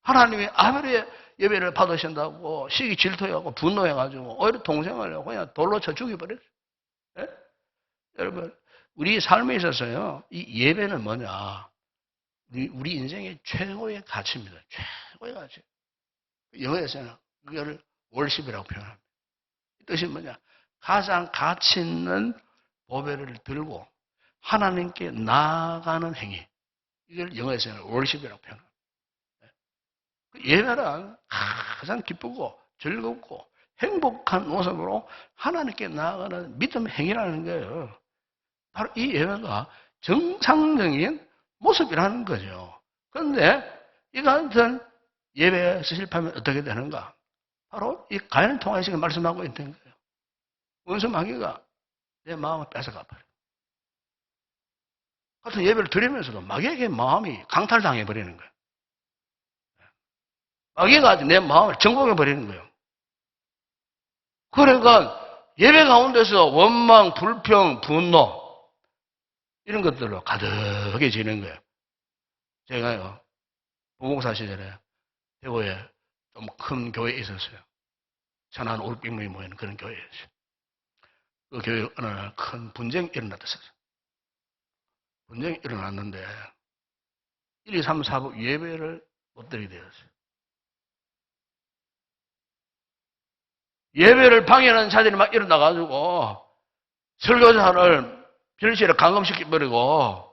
하나님이 아벨의 예배를 받으신다고 시기 질투해가지고 분노해가지고 오히려 동생을 그냥 돌로 쳐 죽여버렸어요. 예? 여러분, 우리 삶에 있어서요, 이 예배는 뭐냐? 우리 인생의 최고의 가치입니다. 최고의 가치. 영어에서는 그거를 월십이라고 표현합니다. 이 뜻이 뭐냐? 가장 가치 있는 보배를 들고 하나님께 나아가는 행위. 이걸 영어에서는 월십이라고 표현합니다. 예배는 가장 기쁘고 즐겁고 행복한 모습으로 하나님께 나아가는 믿음의 행위라는 거예요. 바로 이 예배가 정상적인 모습이라는 거죠. 그런데 이 같은 예배에서 실패하면 어떻게 되는가? 바로 이 가인을 통해서 지금 말씀하고 있는 거예요. 원수 마귀가 내 마음을 뺏어가 버려요. 같은 예배를 드리면서도 마귀에게 마음이 강탈당해 버리는 거예요. 마귀가 내 마음을 정복해 버리는 거예요. 그러니까 예배 가운데서 원망, 불평, 분노 이런 것들로 가득해지는 거예요. 제가요 부목사 시절에 대구에 좀 큰 교회에 있었어요. 천안 500명이 모이는 그런 교회였어요. 그 교회 어느 날 큰 분쟁이 일어났었어요. 분쟁이 일어났는데 1, 2, 3, 4부 예배를 못 드리게 되었어요. 예배를 방해하는 자들이 막 일어나가지고 설교자를 별실에 감금시켜버리고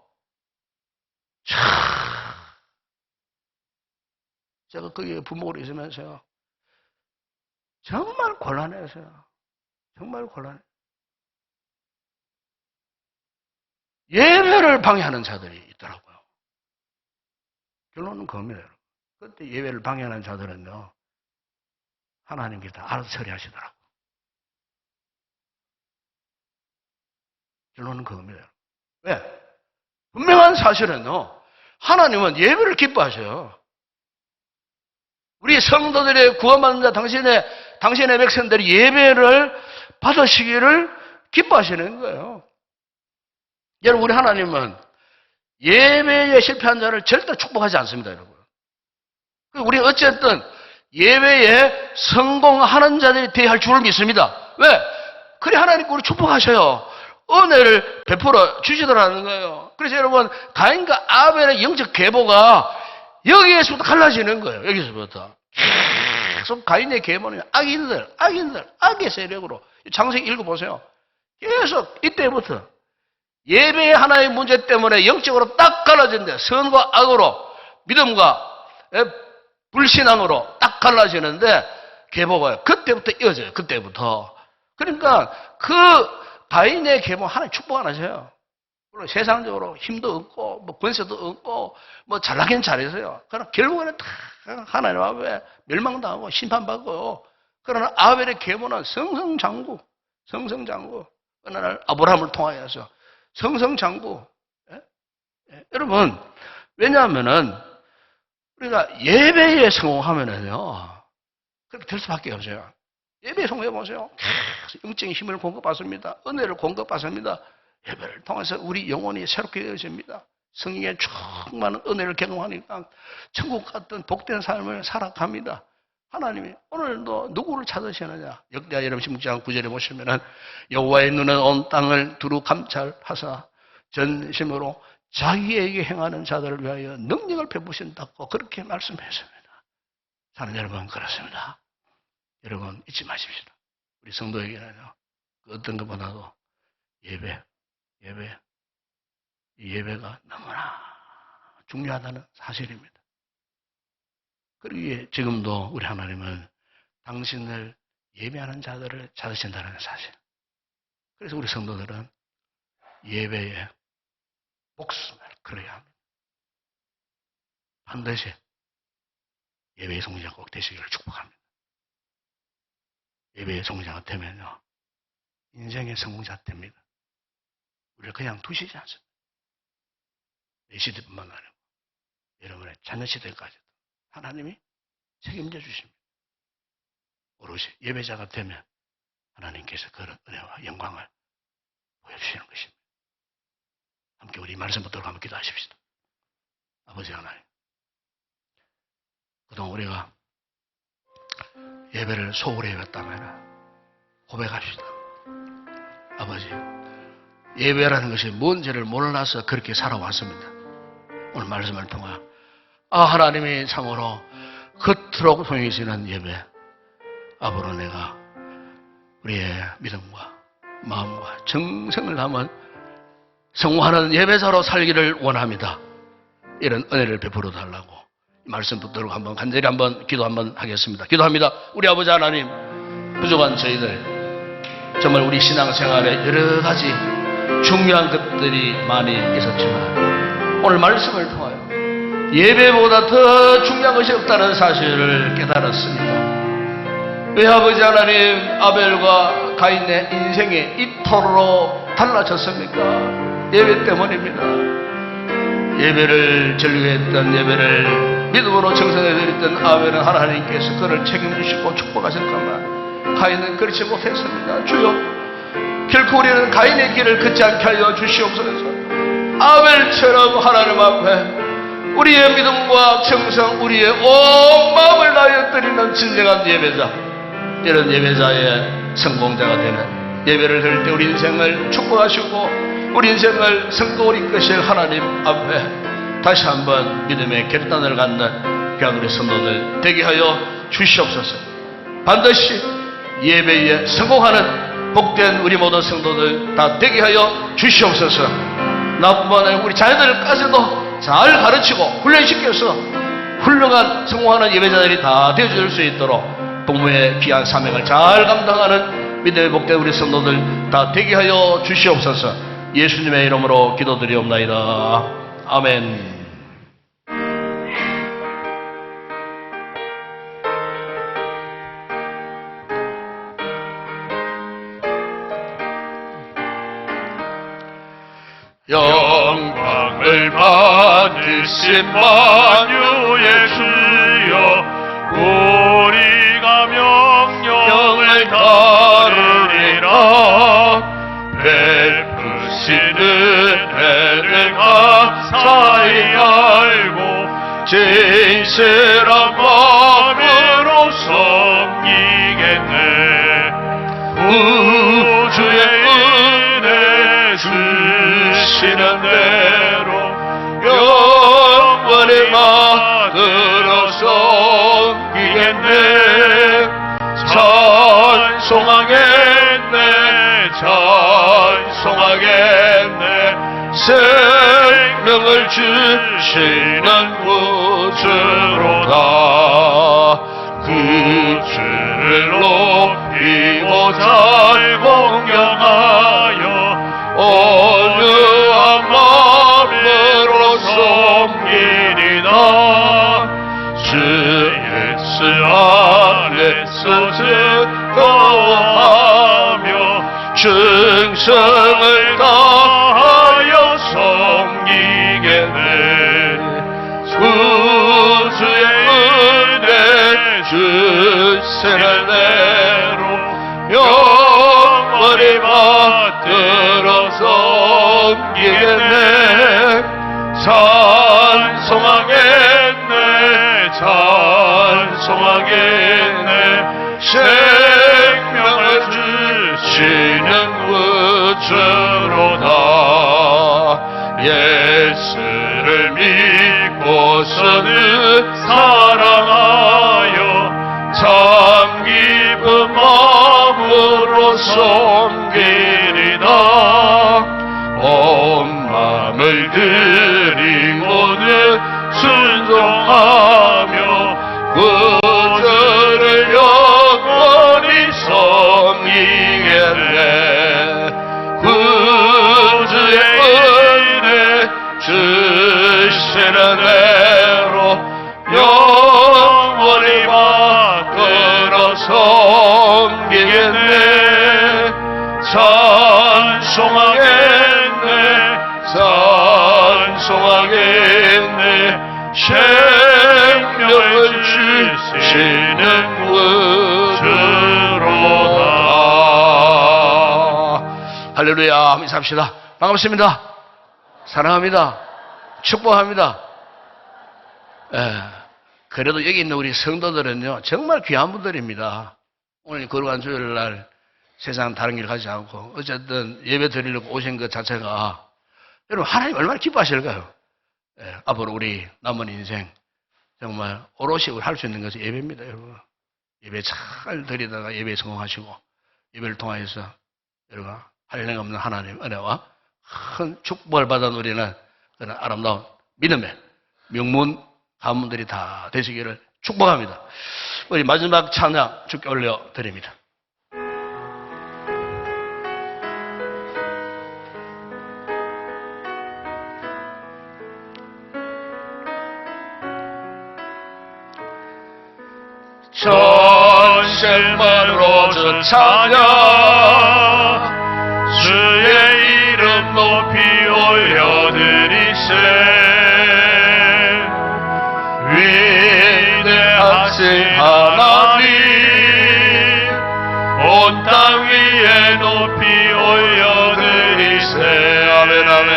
제가 거기에 부목으로 있으면서요 정말 곤란했어요. 정말 곤란해요. 예배를 방해하는 자들이 있더라고요. 결론은 그겁니다. 여러분. 그때 예배를 방해하는 자들은요 하나님께서 다 알아서 처리하시더라고요. 결론은 그겁니다. 왜? 분명한 사실은요 하나님은 예배를 기뻐하셔요. 우리 성도들의 구원받는 자 당신의 백성들이 예배를 받으시기를 기뻐하시는 거예요. 여러분 우리 하나님은 예배에 실패한 자를 절대 축복하지 않습니다. 여러분. 우리 어쨌든 예배에 성공하는 자들이 되어야 할 줄을 믿습니다. 왜? 그래 하나님께 우리 축복하셔요. 은혜를 베풀어 주시더라는 거예요. 그래서 여러분 가인과 아벨의 영적 계보가 여기에서부터 갈라지는 거예요. 여기서부터 계속 가인의 계보는 악의 세력으로 창세기 읽어보세요. 계속 이때부터 예배의 하나의 문제 때문에 영적으로 딱 갈라진대. 선과 악으로 믿음과 불신앙으로 딱 갈라지는데 계보가 그때부터 이어져요. 그때부터. 그러니까 그 가인의 계보 하나님 축복 안 하셔요. 물론 세상적으로 힘도 없고 뭐 권세도 없고 뭐 잘나긴 잘해서요. 그러나 결국에는 다 하나님 앞에 멸망당하고 심판받고. 그러나 아벨의 계보는 성성장구. 어느 날 아브라함을 통하여서 성성장구. 여러분 왜냐하면은 우리가 예배에 성공하면은요 그렇게 될 수밖에 없어요. 예배에 성공해 보세요. 계속 영적인 힘을 공급받습니다. 은혜를 공급받습니다. 예배를 통해서 우리 영혼이 새롭게 되어집니다. 성령의 충만한 은혜를 경험하니까 천국 같은 복된 삶을 살아갑니다. 하나님이 오늘도 누구를 찾으시느냐? 역대하 여러분 16장 9절에 보시면은 여호와의 눈은 온 땅을 두루 감찰하사 전심으로 자기에게 행하는 자들을 위하여 능력을 베푸신다고 그렇게 말씀했습니다. 사는 여러분 그렇습니다. 여러분 잊지 마십시오. 우리 성도에게는요 그 어떤 것보다도 이 예배가 너무나 중요하다는 사실입니다. 그러기에 지금도 우리 하나님은 당신을 예배하는 자들을 찾으신다는 사실. 그래서 우리 성도들은 예배에 목숨을 걸어야 합니다. 반드시 예배의 성공자가 꼭 되시기를 축복합니다. 예배의 성공자가 되면요 인생의 성공자 됩니다. 우리를 그냥 두시지 않습니다. 내 시대뿐만 아니고 여러분의 자녀 시대까지도 하나님이 책임져 주십니다. 오롯이 예배자가 되면 하나님께서 그런 은혜와 영광을 보여주시는 것입니다. 함께 우리 말씀 붙들고 한번 기도하십시다. 아버지 하나님, 그동안 우리가 예배를 소홀히 해왔다면 고백합시다. 아버지, 예배라는 것이 뭔지를 몰라서 그렇게 살아왔습니다. 오늘 말씀을 통해 하나님이 참으로 겉으로 보이시는 예배, 앞으로 내가 우리의 믿음과 마음과 정성을 담은 성공하는 예배자로 살기를 원합니다. 이런 은혜를 베풀어 달라고 말씀 붙들고 한번 간절히 한번 기도 한번 하겠습니다. 기도합니다. 우리 아버지 하나님, 부족한 저희들 정말 우리 신앙생활에 여러 가지 중요한 것들이 많이 있었지만 오늘 말씀을 통하여 예배보다 더 중요한 것이 없다는 사실을 깨달았습니다. 왜 아버지 하나님 아벨과 가인의 인생이 이토록 달라졌습니까? 예배 때문입니다. 예배를 즐겨했던 예배를 믿음으로 정성을 드렸던 아벨은 하나님께서 그를 책임지시고 축복하셨건만 가인은 그렇지 못했습니다. 주여, 결코 우리는 가인의 길을 걷지 않게 하여 주시옵소서. 아벨처럼 하나님 앞에 우리의 믿음과 정성, 우리의 온 마음을 다하여 드리는 진정한 예배자, 이런 예배자의 성공자가 되는 예배를 드릴 때 우리 인생을 축복하시고 우리 인생을 성공을 이끄실 하나님 앞에 다시 한번 믿음의 결단을 갖는 귀한 우리 성도들 되게 하여 주시옵소서. 반드시 예배에 성공하는 복된 우리 모든 성도들 다 되게 하여 주시옵소서. 나뿐만 아니라 우리 자녀들까지도 잘 가르치고 훈련시켜서 훌륭한 성공하는 예배자들이 다 되어줄 수 있도록 부모의 귀한 사명을 잘 감당하는 믿음의 복된 우리 성도들 다 되게 하여 주시옵소서. 예수님의 이름으로 기도드리옵나이다. 아멘. 영광을 받으신 만유의 주여, 우리가 명령을 따르리라. 베푸시는 은혜를 감사히 알고 진실한 마음으로 섬기겠네. 우주의 은혜 주시는 대로 영원히 받으러 섬기겠네. 찬송하겠네, 찬송하겠네. 생명을 주시는 구주로다. 그 주를 높이고 잘 공경하여 어느 한 마음으로 섬기리다. 주 예수 안에서 즐거워하며 충성을 다하여 섬기겠네. 구주의 은혜 주시는 대로 영원히 받들어 섬기겠네. 찬송하겠네, 찬송하겠네. 생명을 주시는 구주로다. 예수를 믿고서는 사랑하여 참 깊은 마음으로 섬기리다. 온 마음을 드리고는 순종하며 구주를 영원히 섬기겠네. 구주의 은혜 주시는 대로 영원히 받들어 섬기겠네. 찬송하겠네, 찬송하겠네. 생명을 주시는 구주로다. 할렐루야. 인사합시다. 반갑습니다. 사랑합니다. 축복합니다. 그래도 여기 있는 우리 성도들은요 정말 귀한 분들입니다. 오늘 거룩한 주일날 세상 다른 길 가지 않고 어쨌든 예배 드리려고 오신 것 자체가 여러분 하나님 얼마나 기뻐하실까요? 앞으로 우리 남은 인생 정말 오롯이 할 수 있는 것이 예배입니다. 여러분 예배 잘 드리다가 예배에 성공하시고 예배를 통하여서 여러분 한량없는 하나님 은혜와 큰 축복을 받은 우리는 그런 아름다운 믿음의 명문 가문들이 다 되시기를 축복합니다. 우리 마지막 찬양 주께 올려드립니다. 전생만으로 주 찬양 주의 이름 높이 올려드리세. 온 땅 위에 높이 올려드리세. 아멘 아멘.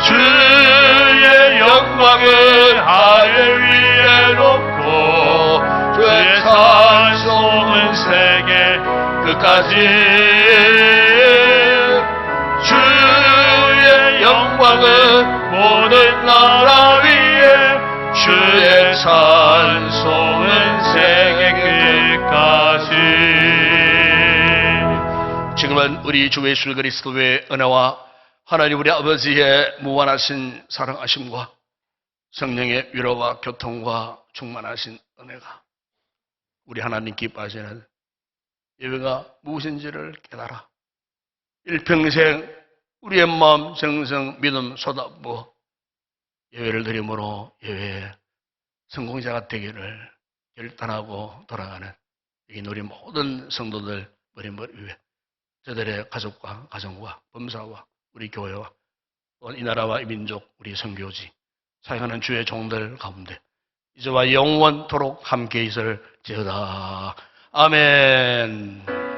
주의 영광은 하늘 위에 높고 주의 찬송은 세계 끝까지. 주의 영광은 모든 나라 위에 주의 찬송은 세계 끝까지. 지금은 우리 주 예수 그리스도의 은혜와 하나님 우리 아버지의 무한하신 사랑하심과 성령의 위로와 교통과 충만하신 은혜가 우리 하나님 기뻐하시는 예배가 무엇인지를 깨달아 일평생 우리의 마음 정성 믿음 쏟아부어 예배를 드림으로 예배의 성공자가 되기를 결단하고 돌아가는 이 우리 모든 성도들 머리머리 위에 저들의 가족과 가정과 범사와 우리 교회와 이 나라와 이 민족 우리 선교지 사역하는 주의 종들 가운데 이제와 영원토록 함께 있을지어다. 아멘.